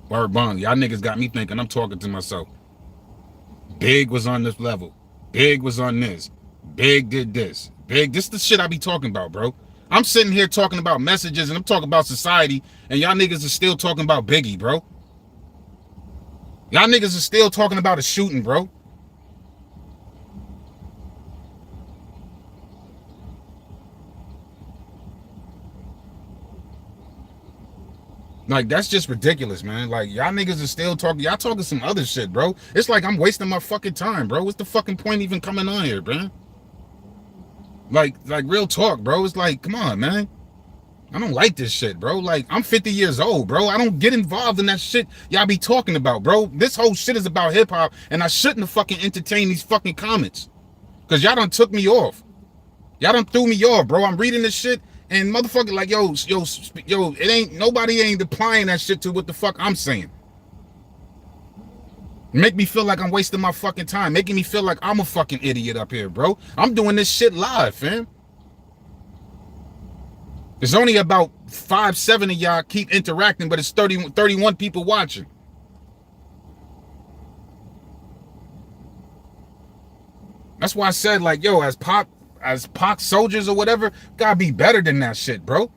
Word bond. Y'all niggas got me thinking I'm talking to myself. Big was on this level. Big was on this. Big did this. Big, this the shit I be talking about, bro. I'm sitting here talking about messages and I'm talking about society, and y'all niggas are still talking about Biggie, bro. Y'all niggas are still talking about a shooting, bro. Like, that's just ridiculous, man. Like, y'all niggas are still talking. Y'all talking some other shit, bro. It's like I'm wasting my fucking time, bro. What's the fucking point even coming on here, man? Like real talk, bro. It's like, come on, man. I don't like this shit, bro. Like, I'm 50 years old, bro. I don't get involved in that shit y'all be talking about, bro. This whole shit is about hip hop, and I shouldn't have fucking entertained these fucking comments. Because y'all done took me off. Y'all done threw me off, bro. I'm reading this shit, and motherfucker, like, yo, it ain't, nobody ain't applying that shit to what the fuck I'm saying. Make me feel like I'm wasting my fucking time. Making me feel like I'm a fucking idiot up here, bro. I'm doing this shit live, fam. There's only about 5-7 of y'all keep interacting, but it's 31 people watching. That's why I said, like, yo, as Pac soldiers or whatever, gotta be better than that shit, bro.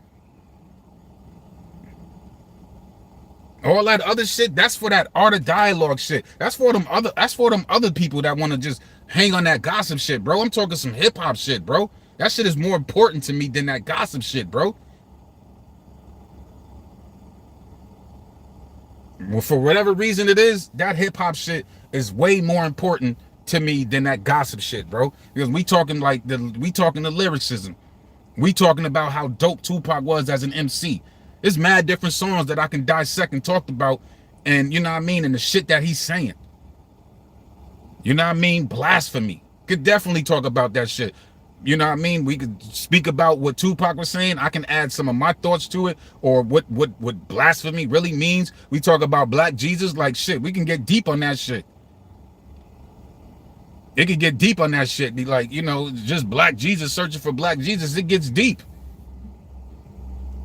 All that other shit, that's for that art of dialogue shit. That's for them other people that want to just hang on that gossip shit, bro. I'm talking some hip hop shit, bro. That shit is more important to me than that gossip shit, bro. Well, for whatever reason it is, that hip hop shit is way more important to me than that gossip shit, bro. Because we talking the lyricism. We talking about how dope Tupac was as an MC. There's mad different songs that I can dissect and talk about, and you know what I mean, and the shit that he's saying. You know what I mean? Blasphemy. Could definitely talk about that shit. You know what I mean? We could speak about what Tupac was saying. I can add some of my thoughts to it, or what blasphemy really means. We talk about Black Jesus, like shit. We can get deep on that shit. It could get deep on that shit. Be like, you know, just Black Jesus, searching for Black Jesus. It gets deep.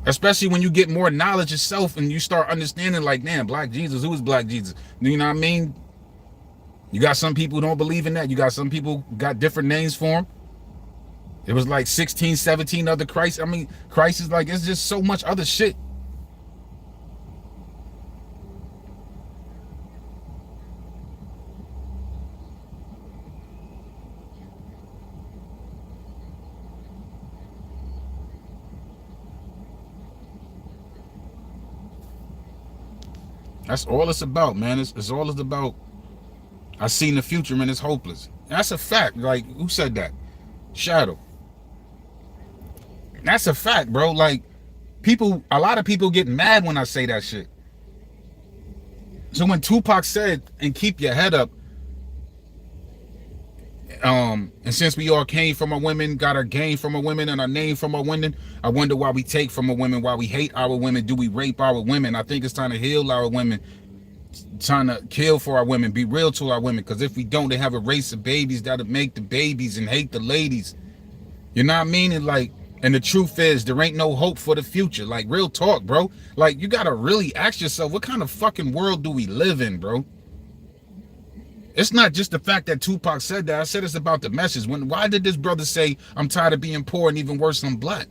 Especially when you get more knowledge yourself and you start understanding, like, damn, Black Jesus, who is Black Jesus? You know what I mean? You got some people who don't believe in that. You got some people who got different names for him. It was like 16, 17 other Christ. I mean, Christ is like, it's just so much other shit. That's all it's about, man. It's all it's about. I seen the future, man. It's hopeless. That's a fact. Like, who said that? Shadow. That's a fact, bro. Like, a lot of people get mad when I say that shit. So when Tupac said, and keep your head up, and since we all came from a women, got our game from a women, and our name from a women, I wonder why we take from a women, why we hate our women, do we rape our women? I think it's time to heal our women, trying to kill for our women, be real to our women, because if we don't, they have a race of babies that'll make the babies and hate the ladies. You know what I mean? And like, and the truth is, there ain't no hope for the future. Like, real talk, bro. Like, you gotta really ask yourself, what kind of fucking world do we live in, bro? It's not just the fact that Tupac said that. I said it's about the message. Why did this brother say, I'm tired of being poor and even worse, I'm Black?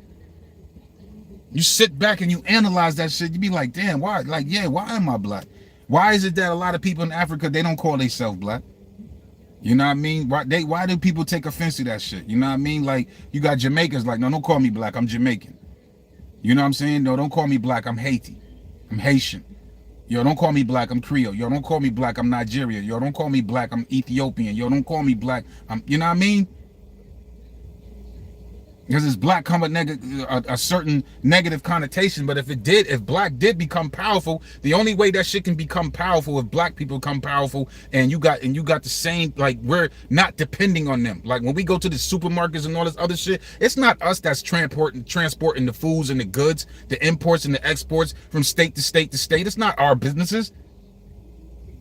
You sit back and you analyze that shit, you be like, damn, why? Like, yeah, why am I black? Why is it that a lot of people in Africa, they don't call themselves black? You know what I mean? Why do people take offense to that shit? You know what I mean? Like, you got Jamaicans like, no, don't call me black, I'm Jamaican. You know what I'm saying? No, don't call me black, I'm Haiti. I'm Haitian. Yo, don't call me black, I'm Creole. Yo, don't call me black, I'm Nigeria. Yo, don't call me black, I'm Ethiopian. Yo, don't call me black, you know what I mean? Because it's black come with a certain negative connotation, but if black did become powerful, the only way that shit can become powerful if black people become powerful, and you got the same, like, we're not depending on them. Like when we go to the supermarkets and all this other shit, it's not us that's transporting the foods and the goods, the imports and the exports from state to state to state. It's not our businesses.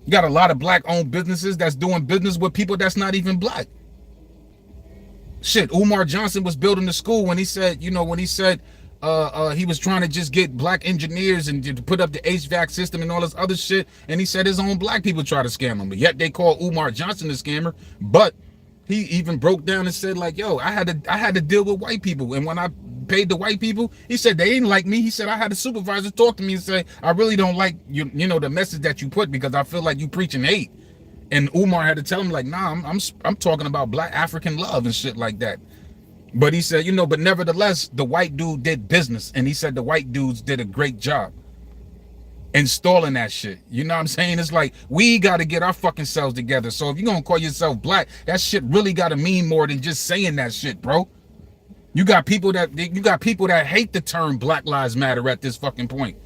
You got a lot of black owned businesses that's doing business with people that's not even black. Shit, Umar Johnson was building the school when he said, he was trying to just get black engineers and to put up the HVAC system and all this other shit. And he said his own black people try to scam him. But yet they call Umar Johnson a scammer. But he even broke down and said, like, yo, I had to deal with white people. And when I paid the white people, he said they ain't like me. He said I had a supervisor talk to me and say, I really don't like the message that you put, because I feel like you preaching hate. And Umar had to tell him, like, nah, I'm talking about black African love and shit like that. But he said, but nevertheless, the white dude did business. And he said the white dudes did a great job installing that shit. You know what I'm saying? It's like, we got to get our fucking selves together. So if you're going to call yourself black, that shit really got to mean more than just saying that shit, bro. You got people that hate the term Black Lives Matter at this fucking point.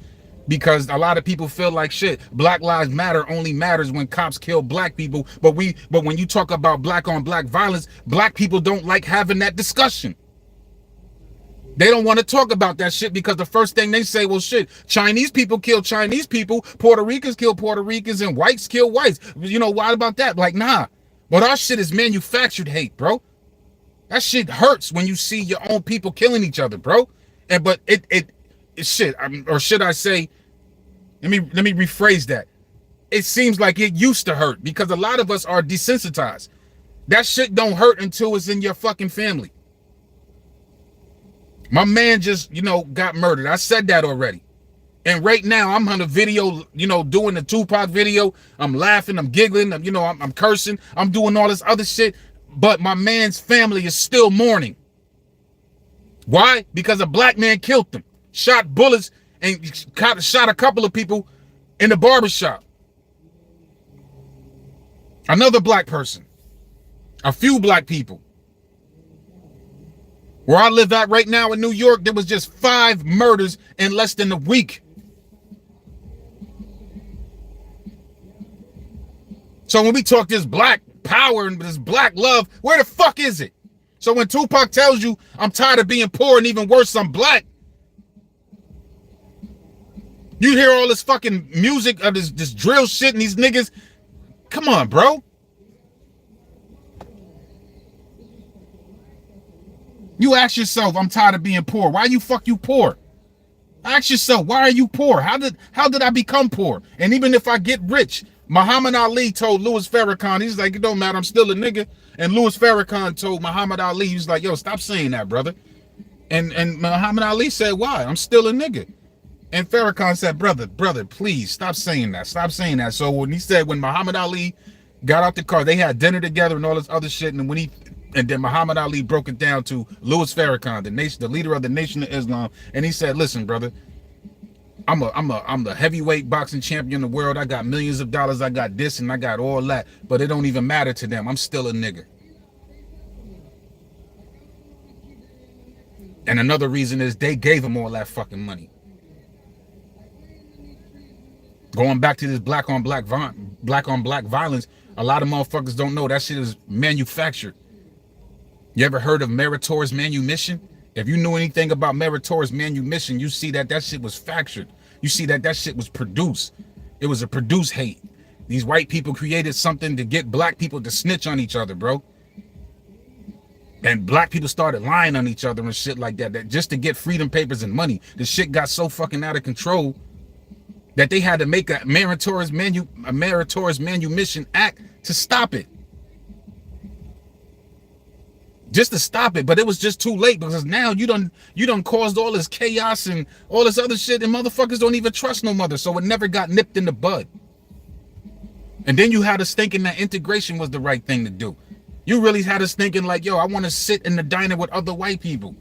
Because a lot of people feel like shit, Black Lives Matter only matters when cops kill black people. But when you talk about black on black violence, black people don't like having that discussion. They don't want to talk about that shit because the first thing they say, well, shit, Chinese people kill Chinese people, Puerto Ricans kill Puerto Ricans, and whites kill whites. Why about that? Like, nah. But our shit is manufactured hate, bro. That shit hurts when you see your own people killing each other, bro. But shit, or should I say, let me rephrase that. It seems like it used to hurt because a lot of us are desensitized. That shit don't hurt until it's in your fucking family. My man just, got murdered. I said that already. And right now I'm on the video, doing the Tupac video. I'm laughing, I'm giggling, I'm cursing, I'm doing all this other shit. But my man's family is still mourning. Why? Because a black man killed them. Shot bullets and shot a couple of people in the barbershop. Another black person. A few black people. Where I live at right now in New York, there was just 5 murders in less than a week. So when we talk this black power and this black love, where the fuck is it? So when Tupac tells you, I'm tired of being poor and even worse, I'm black, you hear all this fucking music of this drill shit and these niggas. Come on, bro. You ask yourself, I'm tired of being poor. Why you poor? Ask yourself, why are you poor? How did I become poor? And even if I get rich, Muhammad Ali told Louis Farrakhan, he's like, it don't matter, I'm still a nigga. And Louis Farrakhan told Muhammad Ali, he was like, yo, stop saying that, brother. And Muhammad Ali said, why? I'm still a nigga. And Farrakhan said, brother, please stop saying that. Stop saying that. So when Muhammad Ali got out the car, they had dinner together and all this other shit. And then Muhammad Ali broke it down to Louis Farrakhan, the leader of the Nation of Islam. And he said, listen, brother, I'm the heavyweight boxing champion in the world. I got millions of dollars. I got this and I got all that. But it don't even matter to them. I'm still a nigga. And another reason is they gave him all that fucking money. Going back to this black on black violence, a lot of motherfuckers don't know that shit is manufactured. You ever heard of meritorious manumission? If you knew anything about meritorious manumission, you see that shit was factured. You see that shit was produced. It was a produced hate. These white people created something to get black people to snitch on each other, bro. And black people started lying on each other and shit like that just to get freedom papers and money. The shit got so fucking out of control that they had to make a meritorious manumission act to stop it. just to stop it, but it was just too late because now you done caused all this chaos and all this other shit, and motherfuckers don't even trust no mother, so it never got nipped in the bud. And then you had us thinking that integration was the right thing to do. You really had us thinking like, yo, I want to sit in the diner with other white people.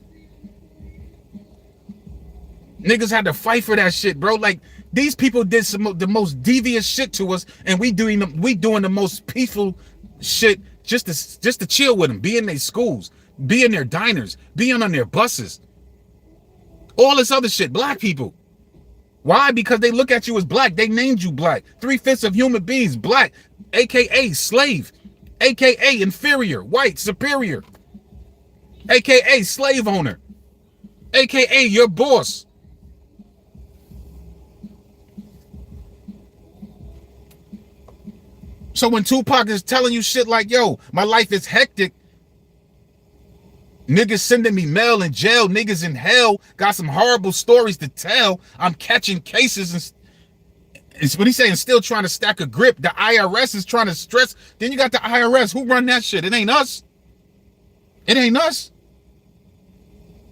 Niggas had to fight for that shit, bro. Like, these people did the most devious shit to us, and we doing the most peaceful shit just to chill with them, be in their schools, be in their diners, being on their buses. All this other shit, black people. Why? Because they look at you as black. They named you black. 3/5 of human beings, black, aka slave, aka inferior, white, superior, aka slave owner, aka your boss. So when Tupac is telling you shit like, yo, my life is hectic, niggas sending me mail in jail, niggas in hell, got some horrible stories to tell, I'm catching cases, and what he's saying, still trying to stack a grip, the IRS is trying to stress, then you got the IRS, who run that shit? It ain't us. It ain't us.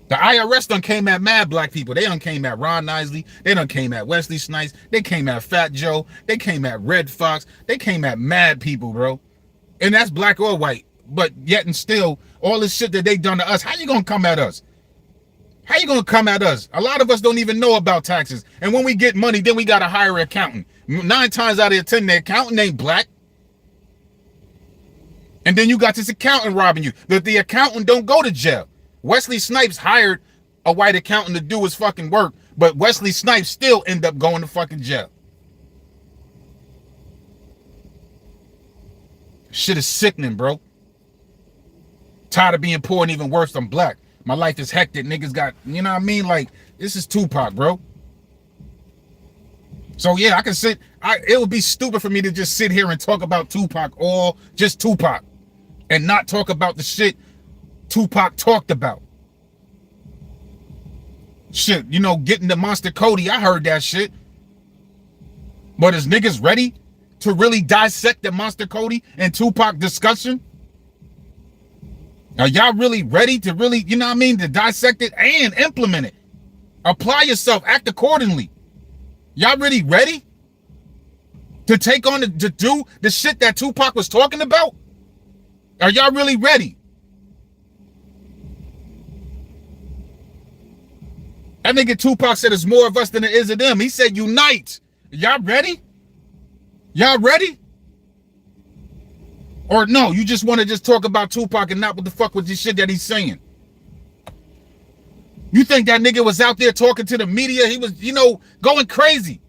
The IRS done came at mad black people. They done came at Ron Isley. They done came at Wesley Snipes. They came at Fat Joe. They came at Red Fox. They came at mad people, bro. And that's black or white. But yet and still, all this shit that they done to us, how you gonna come at us? How you gonna come at us? A lot of us don't even know about taxes. And when we get money, then we gotta hire an accountant. 9 times out of 10, the accountant ain't black. And then you got this accountant robbing you. The accountant don't go to jail. Wesley Snipes hired a white accountant to do his fucking work, but Wesley Snipes still end up going to fucking jail. Shit is sickening, bro. Tired of being poor and even worse, I'm black. My life is hectic. Niggas got, you know what I mean? Like, this is Tupac, bro. So yeah, I can sit, it would be stupid for me to just sit here and talk about Tupac, or just Tupac, and not talk about the shit Tupac talked about. Shit, you know, getting the Monster Cody, I heard that shit. But is niggas ready to really dissect the Monster Cody and Tupac discussion? Are y'all really ready to really, you know what I mean, to dissect it and implement it? Apply yourself, act accordingly. Y'all really ready to take on, to do the shit that Tupac was talking about? Are y'all really ready? That nigga Tupac said it's more of us than it is of them. He said unite. Y'all ready? Y'all ready? Or no, you just want to just talk about Tupac and not what the fuck with this shit that he's saying? You think that nigga was out there talking to the media? He was, you know, going crazy.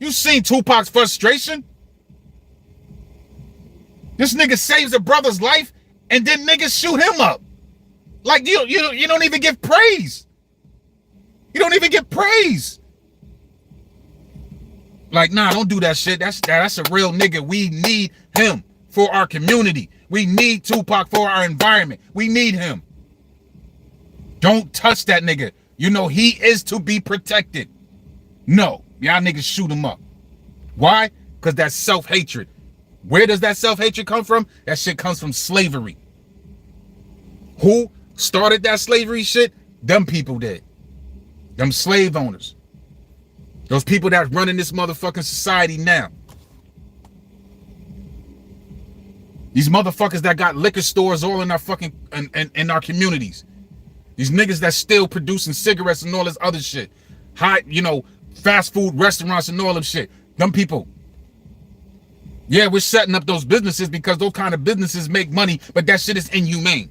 You seen Tupac's frustration? This nigga saves a brother's life and then niggas shoot him up. Like, you don't even give praise. You don't even get praise. Like, nah, don't do that shit. That's a real nigga. We need him for our community. We need Tupac for our environment. We need him. Don't touch that nigga. You know he is to be protected. No, y'all niggas shoot him up. Why? Because that's self-hatred. Where does that self-hatred come from? That shit comes from slavery. Who started that slavery shit? Them people did. Them slave owners. Those people that's running this motherfucking society now. These motherfuckers that got liquor stores all in our fucking, in our communities. These niggas that's still producing cigarettes and all this other shit. High, you know, fast food restaurants and all them shit. Them people. Yeah, we're setting up those businesses because those kind of businesses make money, but that shit is inhumane.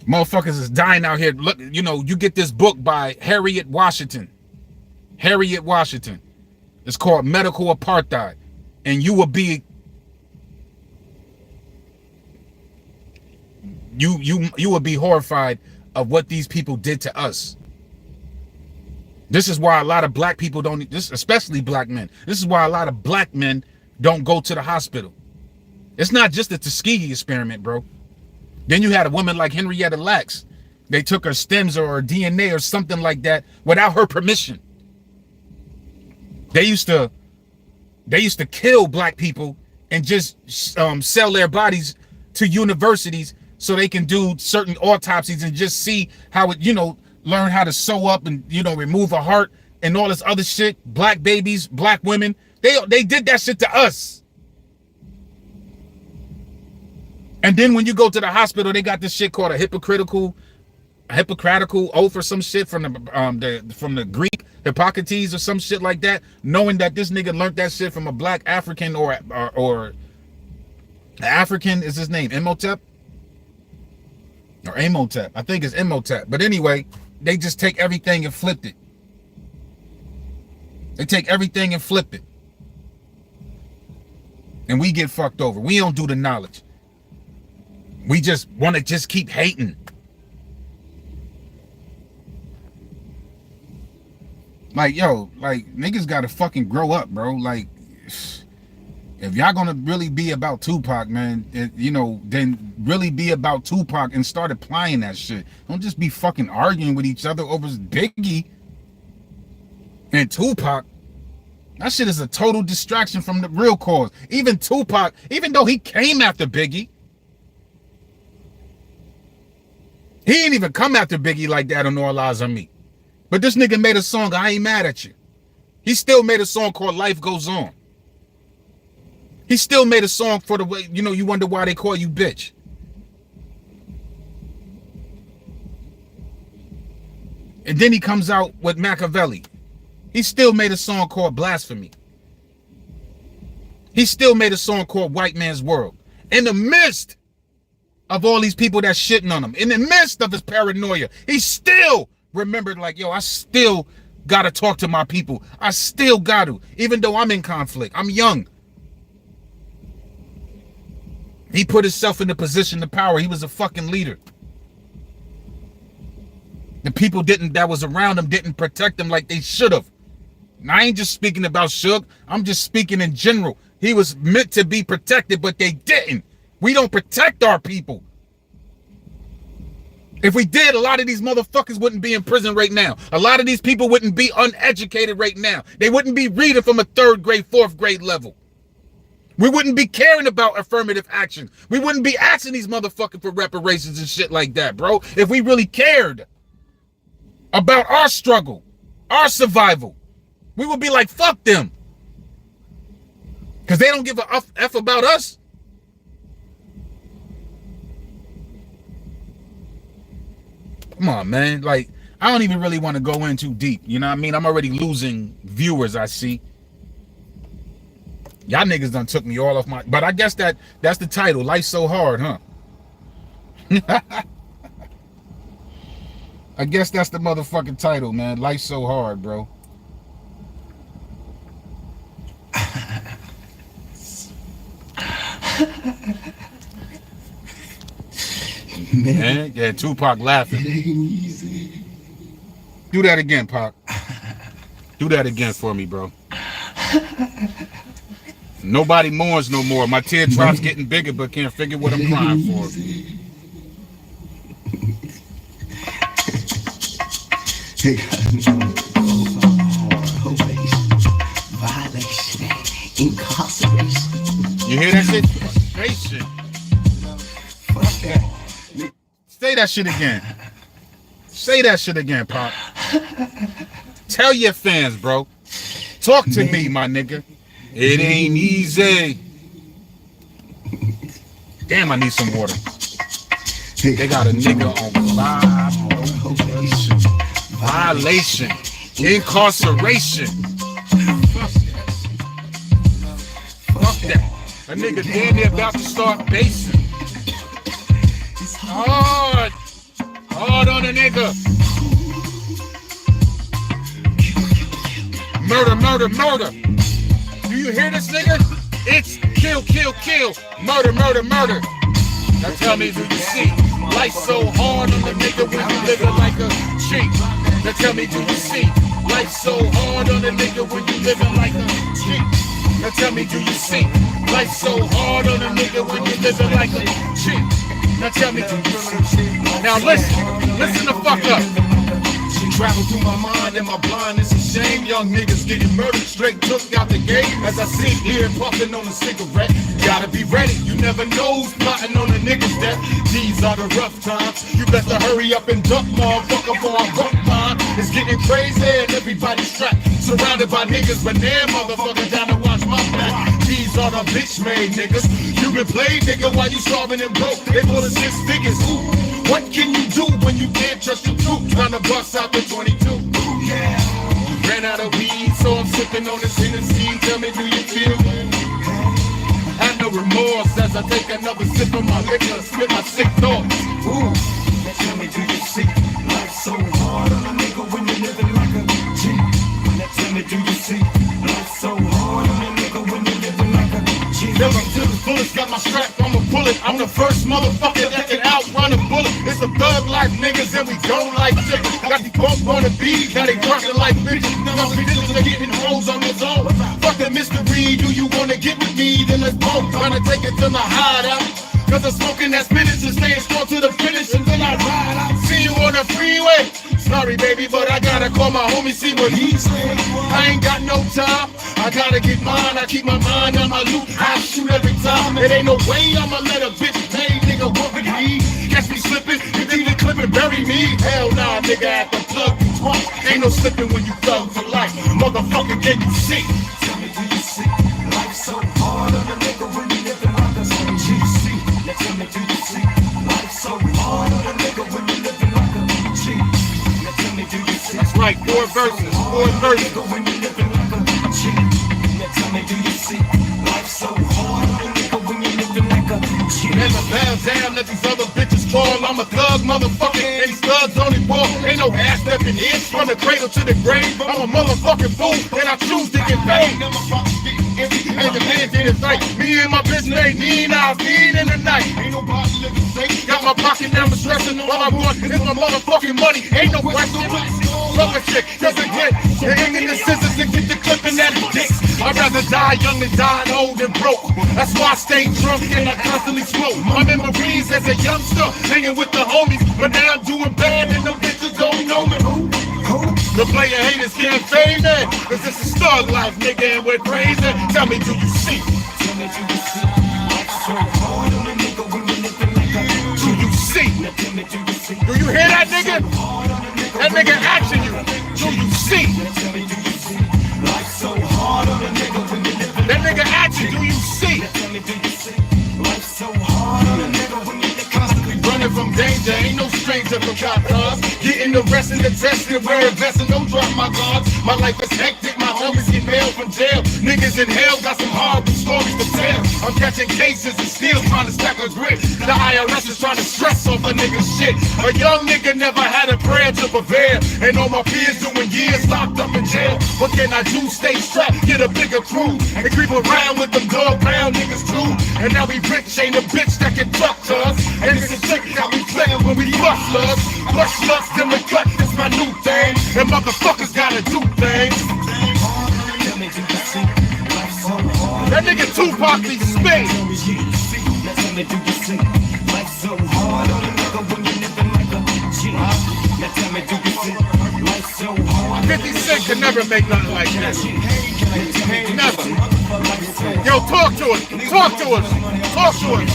Motherfuckers is dying out here. Look, you know, you get this book by Harriet Washington. Harriet Washington. It's called Medical Apartheid. And you will be, you will be horrified of what these people did to us. This is why a lot of black people don't, especially black men. This is why a lot of black men don't go to the hospital. It's not just the Tuskegee experiment, bro. Then you had a woman like Henrietta Lacks. They took her stems or her DNA or something like that without her permission. They used to They used to kill black people and just sell their bodies to universities so they can do certain autopsies and just see how it, learn how to sew up and, remove a heart and all this other shit. Black babies, black women. They did that shit to us. And then when you go to the hospital, they got this shit called a Hippocratical oath or some shit from the Greek Hippocrates or some shit like that, knowing that this nigga learned that shit from a black African or African is his name, Imhotep? Or Amotep. I think it's Imhotep. But anyway, they just take everything and flipped it. They take everything and flip it. And we get fucked over. We don't do the knowledge. We just want to just keep hating. Like, yo, like, niggas gotta fucking grow up, bro. Like, if y'all gonna really be about Tupac, man, then really be about Tupac and start applying that shit. Don't just be fucking arguing with each other over Biggie and Tupac. That shit is a total distraction from the real cause. Even Tupac, even though he came after Biggie, he ain't even come after Biggie like that on All Eyes on Me. But this nigga made a song, I Ain't Mad at You. He still made a song called Life Goes On. He still made a song for the way, you wonder why they call you bitch. And then he comes out with Machiavelli. He still made a song called Blasphemy. He still made a song called White Man's World. In the midst of all these people that shitting on him, in the midst of his paranoia, he still remembered, like, yo, I still gotta talk to my people. I still got to, even though I'm in conflict. I'm young. He put himself in the position of power. He was a fucking leader. The people that was around him didn't protect him like they should have. And I ain't just speaking about Suge. I'm just speaking in general. He was meant to be protected, but they didn't. We don't protect our people. If we did, a lot of these motherfuckers wouldn't be in prison right now. A lot of these people wouldn't be uneducated right now. They wouldn't be reading from a 3rd grade, 4th grade level. We wouldn't be caring about affirmative action. We wouldn't be asking these motherfuckers for reparations and shit like that, bro. If we really cared about our struggle, our survival, we would be like, fuck them. Because they don't give a F about us. Come on, man. Like, I don't even really want to go in too deep. You know what I mean? I'm already losing viewers, I see. Y'all niggas done took me all off my... But I guess that's the title. Life's So Hard, huh? I guess that's the motherfucking title, man. Life's so hard, bro. Man, yeah, Tupac laughing. It ain't easy. Do that again, Pac. Do that again for me, bro. Nobody mourns no more. My teardrops getting bigger, but can't figure what I'm crying for. Violation, incarceration. You hear that shit? Frustration. Fuck that. Say that shit again. Say that shit again, Pop. Tell your fans, bro. Talk to me, my nigga. It ain't easy. Damn, I need some water. They got a nigga on violation, incarceration. Fuck that. A nigga damn near about to start basing. Hard. Hard on a nigga. Murder, murder, murder. Do you hear this, nigga? It's kill, kill, kill. Murder, murder, murder. Now tell me, do you see? Life so hard on the nigga when you living like a cheat. Now tell me, do you see? Life so hard on the nigga when you living like a cheat. Now tell me, do you see? Life so hard on a nigga when you living like a cheat. Now tell me, do you see? Now listen the fuck up. Travel through my mind and my blindness a shame. Young niggas getting murdered, straight took out the game. As I sit here puffing on a cigarette, you gotta be ready. You never know who's plotting on a nigga's death. These are the rough times. You better hurry up and duck, motherfucker, for a rough time. It's getting crazy and everybody's strapped, surrounded by niggas, but damn, motherfucker, down to watch my back. These are the bitch-made niggas. You been played, nigga, while you starving and broke. They pulling 6 figures. Ooh, what can you do when you can't trust your truth? Trying to bust out the 22. Ooh, yeah. Ran out of weed, so I'm sipping on this Hennessy. Tell me, do you feel good? Have no remorse as I take another sip of my liquor, spit my sick thoughts. Ooh, tell me, do you see life so hard on a nigga when you're living like a G? Now tell me, do you see life so hard on a nigga when you're living like a G? Fill up to the fullest, got my strap, I'm a bullet. I'm the first motherfucker that can outrun a bullet. It's a thug life, niggas, and we don't like chickens. Got the bump on the beat, now they rockin' like bitches. Now we niggas are getting hoes on his own. Fuck the mystery, do you wanna get with me? Then let's both tryna take it to my hideout. Cause I'm smoking that spinach and staying strong to the finish until I ride out. See you on the freeway. Sorry, baby, but I gotta call my homie, see what he say. I ain't got no time, I gotta get mine. I keep my mind on my loot, I shoot every time. It ain't no way I'ma let a bitch pay, nigga, what with me? Catch me slipping, you think the clip and bury me? Hell nah, nigga, I have to plug you twice. Ain't no slipping when you thug for life. Motherfucker, can you see? Tell me, do you see? Life's so hard on a nigga when you living like a GC. Now tell me, do you see? Life's so hard on a nigga when you living like a G. Now tell me, do you see? That's right, 4 verses, 4 verses. When you living like a G. Now tell me, do you see? Life's so hard on a nigga when you living like a G. Never bow down, let these other bitches fall. I'm a thug, motherfucker, and these thugs only walk. Ain't no half stepping in, from the cradle to the grave. I'm a motherfucking fool, and I choose to get paid. And the man did it right. Me and my bitch made mean, I was mean in the night. Ain't nobody living safe. Got my pocket down, I'm stressing. All I want is my motherfucking money. Ain't no question. Fuck a chick, doesn't get. Hanging the scissors and get the clipping at his dick. I'd rather die young than die old and broke. That's why I stay drunk and I constantly smoke. My memories as a youngster, hanging with the homies. But now I'm doing bad and them bitches don't know me. The player haters can't fade me, cause this is thug life, nigga, and we're crazy. Tell me, do you see? Tell me, do you see? Life's so hard on a nigga when you're living like a G. Do you see? Tell me, do you see? Do you hear that, nigga? That nigga asking you. Do you see? Tell me, do you see? Life's so hard on a nigga when you're living. That nigga asking, do you see? Tell me, do you see? Life's so hard on a nigga when you're constantly running from danger. Ain't no stranger from cop cars. Getting arrested and tested, wearing vests and don't drop my guards. My life is hectic, my homies get mail from jail. Niggas in hell got some horrible stories to tell. I'm catching cases and still trying to stack a grip. The IRS is trying to stress off a nigga's shit. A young nigga never had a prayer to prevail. And all my peers doing years locked up in jail. What can I do? Stay strapped, get a bigger crew, and creep around with them dog pound niggas too. And now we rich, ain't a bitch that can talk to us. And it's a trick that we play when we bust love. Bust love, then we cut, it's my new thing. And motherfuckers gotta do things. That nigga Tupac be spit. 50 Cent could never make nothing like that. Never. Yo, talk to us. Talk to us. Talk to us.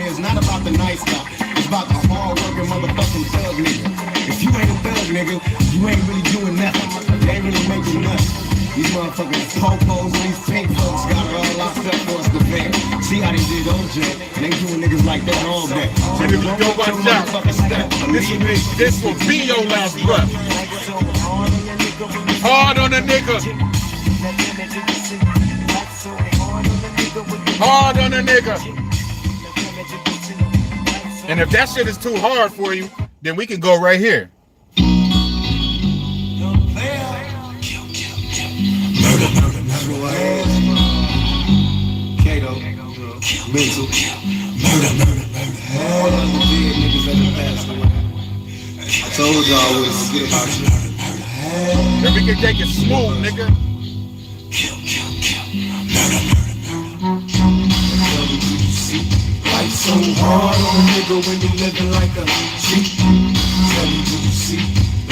It's not about the nice guy. It's about the hard-working motherfucking thug nigga. If you ain't a thug nigga, you ain't really doing nothing. They ain't really making nothing. These motherfucking popos and these pink folks got it all locked up for us to pay. See how they did OJ, and they doing niggas like that all day. So if you don't watch out, this will be your last breath. Hard on a nigga. Hard on a nigga. And if that shit is too hard for you, then we can go right here. Kato, mental, murder. All of the dead niggas that have passed away. I told y'all I wouldn't forget about it. Then we can take it smooth, nigga. Life's so hard on a nigga when you living like a G. Tell me, do you see?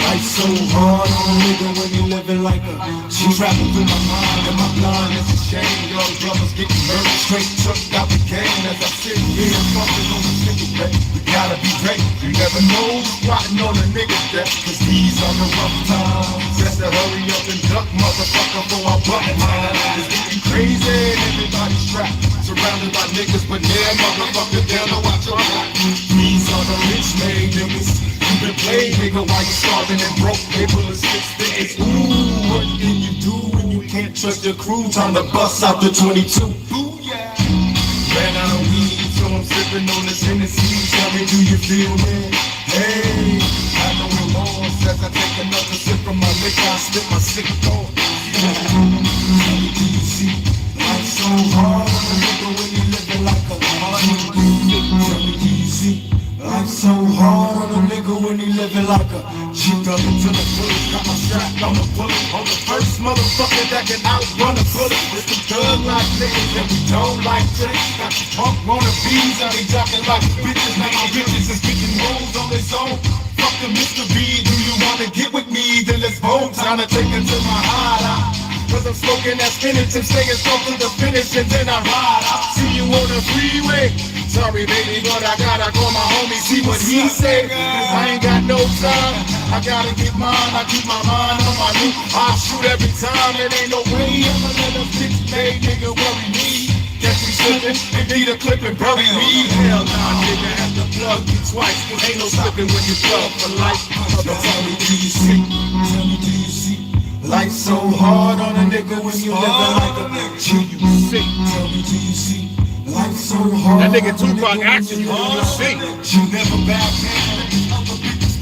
Life's so hard on a nigga when you living like a G. Trapping through my mind and my blind is a shame. Young brothers getting murdered, straight took out the game. As I sit here fucking on a cigarette, you gotta be ready. You never know who's plotting on a nigga's death, cause these are the rough times. Best to hurry up and duck, motherfucker, for our button line. It's getting crazy and everybody's strapped, surrounded by niggas, but yeah, motherfucker, down to watch your back. These are the rich made niggas. You been played, nigga, while you starving and broke, paper and 6 figures. Ooh, what can you do when you can't trust your crew? Time to bust out the 22. Ooh, yeah. Ran out of weed, so I'm sipping on this Hennessy. Tell me, do you feel me? Hey, I know it wrong. As I take another sip from my liquor, I spit my sick thought. Tell me, do you see? Life's so hard on a nigga when you living like a hard. Tell me, do you see? Life's so hard on a nigga when he living like a G. Dug into the bullets, got my strap on the bullet. On the first motherfucker that can outrun a bullet. It's the thug like niggas and we don't like tricks. Got the punk wannabes out here jocking like bitches. Now my bitches is getting rolls on his own. Fuck the Mr. B, do you wanna get with me? Then let's vote, time to take it to my hideout. Cause I'm smoking that spinach and staying strong to the finish, and then I ride out. See you on the freeway. Sorry baby, but I gotta call my homie, see what he say. Cause I ain't got no time, I gotta get mine. I keep my mind on my loot, I shoot every time. It ain't no way I'ma let a bitch made nigga worry me. Catch me slipping and beat a clip and bury me. Hell nah, nigga, have to plug you twice. Ain't no slipping when you plug for life. But tell me, do you see? Tell me, do you see? Life's so hard on a nigga when you living like a G. Tell me, do you see? Life's so hard. That nigga Tupac asking you, do you see? You never back down.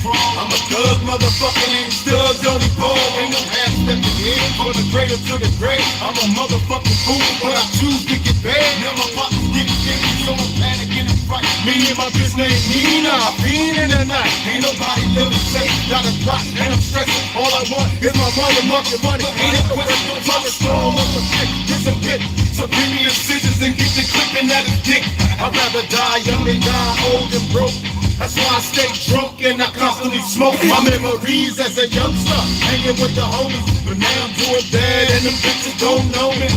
I'm a thug motherfucker named Studs on the ball. Ain't no half stepping in from the cradle to the grave. I'm a motherfucking fool, but I choose to get bad. Now my pockets get empty, so I'm panicking and fright. Me and my bitch named Nina, fiend in the night. Ain't nobody living safe, got a plot and I'm stressing. All I want is my motherfucking money. Ain't it the rest of the storm of a stick? Get some bit, so give me the scissors and get the clipping at his dick. I'd rather die young than die old and broke. That's why I stay drunk and I constantly smoke. My memories as a youngster, hanging with the homies. But now I'm doing bad and them bitches don't know me.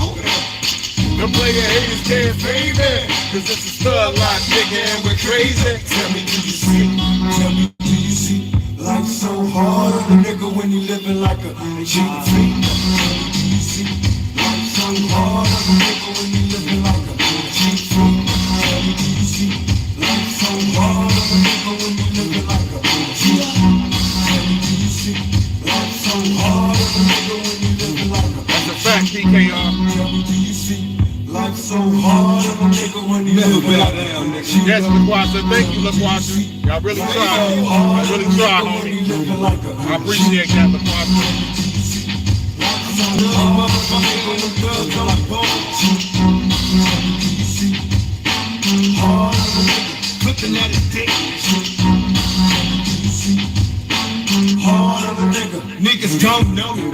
The player haters can't fade me, cause it's a stud life, nigga, and we're crazy. Tell me, do you see? Tell me, do you see? Life's so hard on a nigga when you living like a G. Tell me, do you see? Life's so hard on a nigga when you living like a G. Tell me, do you see? Life's so hard on a nigga when you living like a G. Tell me, do you see? Life's so hard on a nigga when you living like a G. That's a fact, PKR. Tell me, do you see? Life's so hard on a nigga when you living like a G. Yes, LaQuasha, thank you, LaQuasha. Y'all really tried. Y'all really tried, homie. I appreciate that, LaQuasha. Looking at his dick. Hard on a nigga. Niggas don't know you.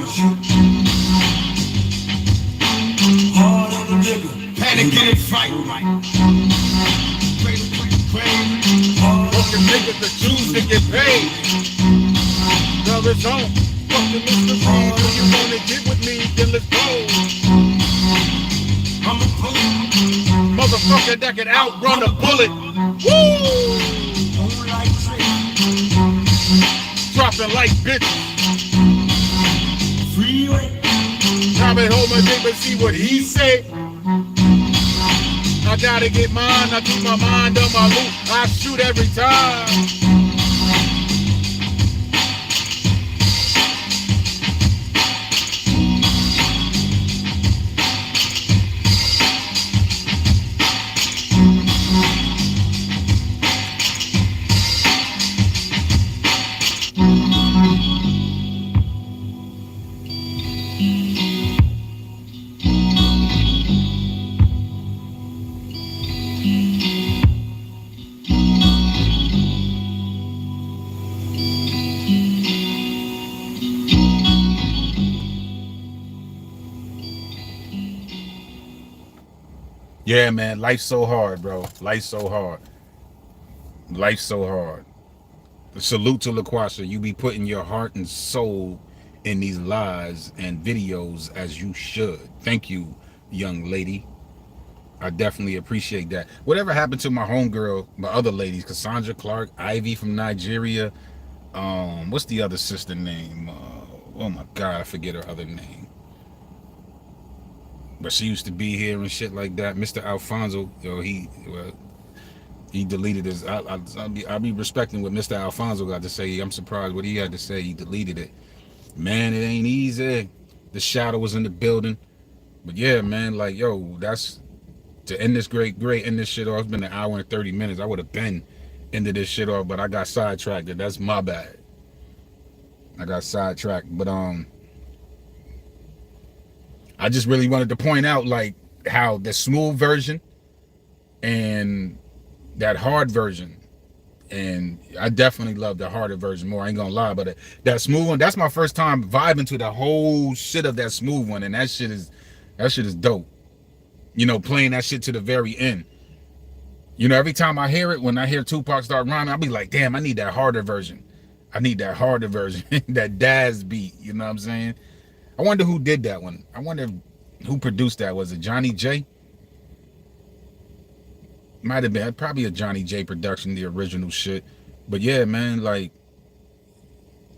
Hard on a nigga. Panicking and fighting. Fucking niggas that choose to get paid. Tell it's on. Fucking Mr. B, when you wanna get with me, then let's go. I'm a bullet. Motherfucker that can outrun a bullet. Woo! Dropping like bitches. Freeway. Time and hold my dick and see what he say. I gotta get mine, I keep my mind on my loop. I shoot every time. Yeah, man, life's so hard, bro. Life's so hard. Life's so hard. Salute to LaQuasha. You be putting your heart and soul in these lives and videos as you should. Thank you, young lady. I definitely appreciate that. Whatever happened to my homegirl, my other ladies, Cassandra Clark, Ivy from Nigeria. What's the other sister name? Oh my God, I forget her other name. But she used to be here and shit like that. Mr. Alfonso, he deleted his. I'll be respecting what Mr. Alfonso got to say. I'm surprised what he had to say. He deleted it. Man, it ain't easy. The shadow was in the building. But yeah, man, like, yo, that's to end this great end this shit off. It's been an hour and 30 minutes. I would have been ended this shit off, but I got sidetracked. That's my bad. I got sidetracked. But I just really wanted to point out like how the smooth version and that hard version, and I definitely love the harder version more. I ain't gonna lie, but that smooth one, that's my first time vibing to the whole shit of that smooth one, and that shit is dope. You know, playing that shit to the very end. You know, every time I hear it, when I hear Tupac start rhyming, I'll be like, damn, I need that harder version. I need that harder version, that Daz beat. You know what I'm saying? I wonder who did that one. I wonder who produced that. Was it Johnny J? Might have been probably a Johnny J production, the original shit. But yeah, man, like,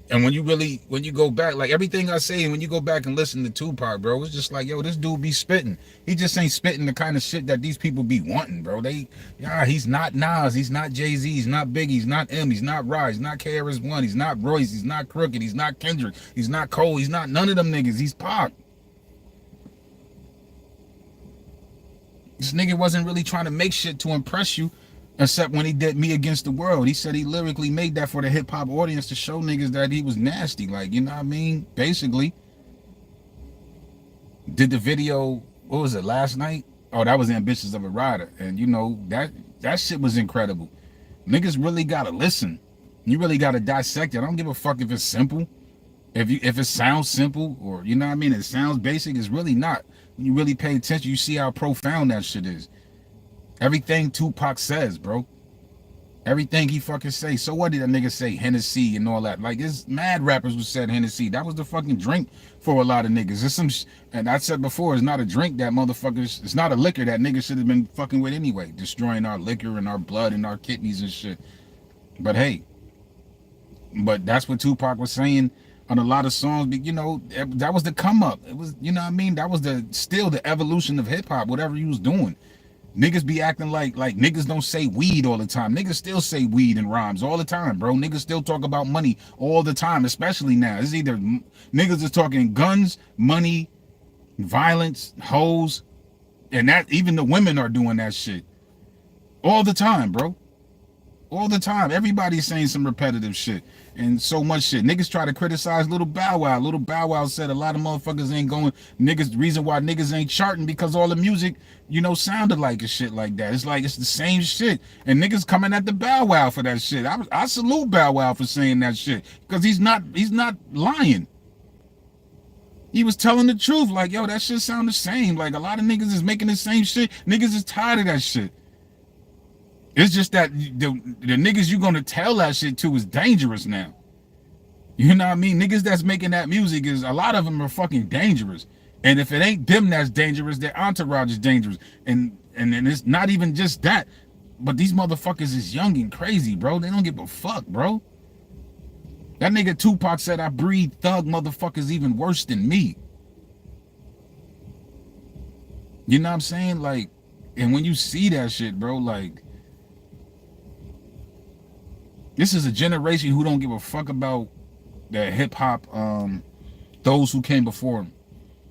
and when you go back, like everything I say, when you go back and listen to Tupac, bro, it's just like, yo, this dude be spitting. He just ain't spitting the kind of shit that these people be wanting, bro. He's not Nas, he's not Jay-Z, he's not Biggie, he's not M, he's not Raj, he's not KRS-One, he's not Royce, he's not Crooked, he's not Kendrick, he's not Cole, he's not none of them niggas, he's Pac. This nigga wasn't really trying to make shit to impress you, except when he did Me Against the World. He said he lyrically made that for the hip-hop audience to show niggas that he was nasty. Like, you know what I mean? Basically. Did the video, what was it, last night? Oh, that was Ambitious of a Rider. And, you know, that shit was incredible. Niggas really gotta listen. You really gotta dissect it. I don't give a fuck if it's simple. If it sounds simple, or, you know what I mean, it sounds basic, it's really not. When you really pay attention, you see how profound that shit is. Everything Tupac says, bro. Everything he fucking say. So what did a nigga say? Hennessy and all that. Like, there's mad rappers who said Hennessy. That was the fucking drink for a lot of niggas. It's some, and I said before, it's not a drink that motherfuckers, it's not a liquor that niggas should have been fucking with anyway. Destroying our liquor and our blood and our kidneys and shit. But hey, but that's what Tupac was saying on a lot of songs. You know, that was the come up. It was, you know what I mean? That was still the evolution of hip hop, whatever he was doing. Niggas be acting like niggas don't say weed all the time. Niggas still say weed in rhymes all the time, bro. Niggas still talk about money all the time, especially now. It's either niggas is talking guns, money, violence, hoes, and that even the women are doing that shit all the time, bro. All the time. Everybody's saying some repetitive shit and so much shit. Niggas try to criticize Little Bow Wow. Little Bow Wow said a lot of motherfuckers ain't going. Niggas, the reason why niggas ain't charting because all the music, you know, sounded like and shit like that. It's like it's the same shit. And niggas coming at the Bow Wow for that shit. I salute Bow Wow for saying that shit because he's not lying. He was telling the truth. Like, yo, that shit sound the same. Like, a lot of niggas is making the same shit. Niggas is tired of that shit. It's just that the niggas you gonna tell that shit to is dangerous now. You know what I mean? Niggas that's making that music, is a lot of them are fucking dangerous. And if it ain't them that's dangerous, their entourage is dangerous. And it's not even just that. But these motherfuckers is young and crazy, bro. They don't give a fuck, bro. That nigga Tupac said, I breed thug motherfuckers even worse than me. You know what I'm saying? Like, and when you see that shit, bro, like, this is a generation who don't give a fuck about the hip hop, those who came before them.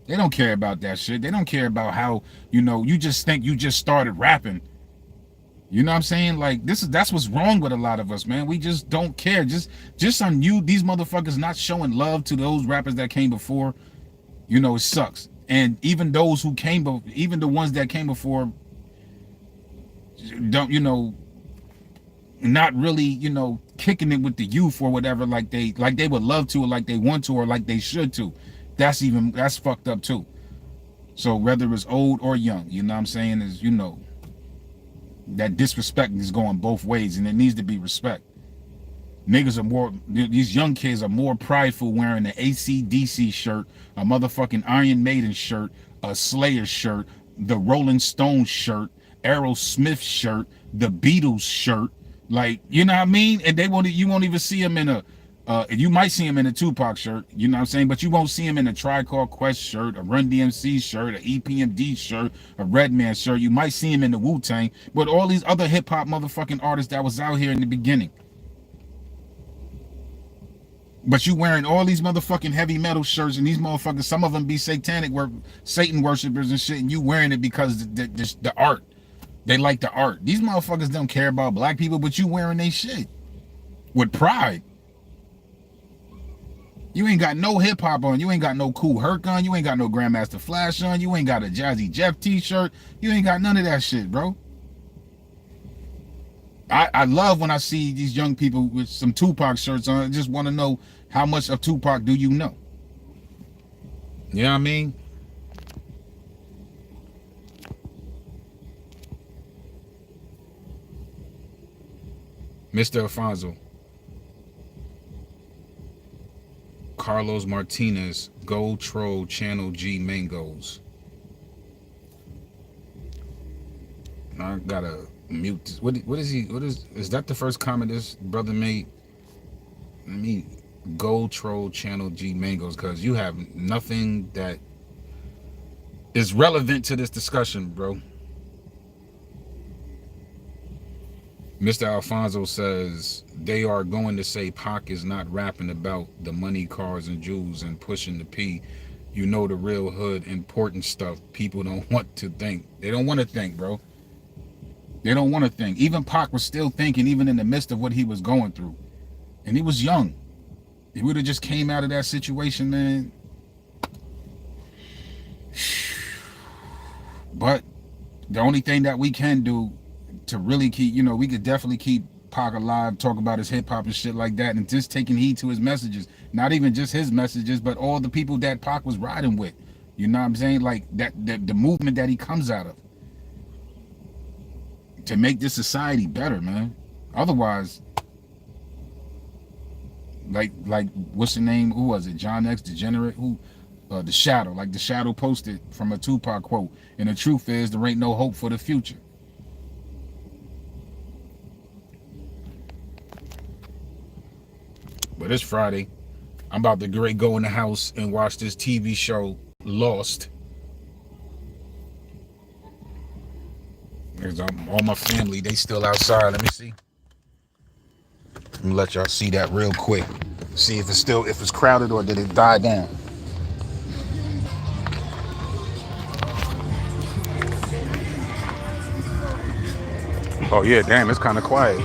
They don't care about that shit. They don't care about how, you know, you just think you just started rapping. You know what I'm saying? Like, that's what's wrong with a lot of us, man. We just don't care. Just on you, these motherfuckers not showing love to those rappers that came before, you know, it sucks. And even those who came, even the ones that came before, don't, you know, not really, you know, kicking it with the youth or whatever, like they would love to, or like they want to, or like they should to. That's fucked up too. So whether it's old or young, you know what I'm saying, is, you know, that disrespect is going both ways, and it needs to be respect. Niggas are more, these young kids are more prideful wearing the AC/DC shirt, a motherfucking Iron Maiden shirt, a Slayer shirt, the Rolling Stones shirt, Aerosmith shirt, the Beatles shirt. Like, you know what I mean? And you won't even see them in a, you might see him in a Tupac shirt, you know what I'm saying? But you won't see him in a Tribe Called Quest shirt, a Run DMC shirt, a EPMD shirt, a Redman shirt. You might see him in the Wu-Tang, but all these other hip hop motherfucking artists that was out here in the beginning. But you wearing all these motherfucking heavy metal shirts, and these motherfuckers, some of them be satanic, Satan worshipers and shit, and you wearing it because the art. They like the art. These motherfuckers don't care about black people, but you wearing they shit with pride. You ain't got no hip hop on. You ain't got no Cool Herc on. You ain't got no Grandmaster Flash on. You ain't got a Jazzy Jeff t-shirt. You ain't got none of that shit, bro. I love when I see these young people with some Tupac shirts on. I just want to know, how much of Tupac do you know? You know what I mean? Mr. Alfonso. Carlos Martinez, Gold Troll, Channel G Mangoes. I gotta mute this. What is that the first comment this brother made? Let me Gold Troll, Channel G Mangoes, because you have nothing that is relevant to this discussion, bro. Mr. Alfonso says they are going to say Pac is not rapping about the money, cars, and jewels and pushing the P. You know, the real hood, important stuff. People don't want to think. They don't want to think, bro. They don't want to think. Even Pac was still thinking, even in the midst of what he was going through. And he was young. He would have just came out of that situation, man. But the only thing that we can do to really keep, you know, we could definitely keep Pac alive, talk about his hip hop and shit like that, and just taking heed to his messages. Not even just his messages, but all the people that Pac was riding with. You know what I'm saying? Like that the movement that he comes out of. To make this society better, man. Otherwise, like what's the name? Who was it? John X Degenerate? Who? The Shadow. Like the Shadow posted from a Tupac quote. And the truth is, there ain't no hope for the future. But it's Friday. I'm about to go in the house and watch this TV show, Lost. There's all my family, they still outside. Let me see. Let me let y'all see that real quick. See if it's crowded or did it die down. Oh yeah, damn, it's kind of quiet.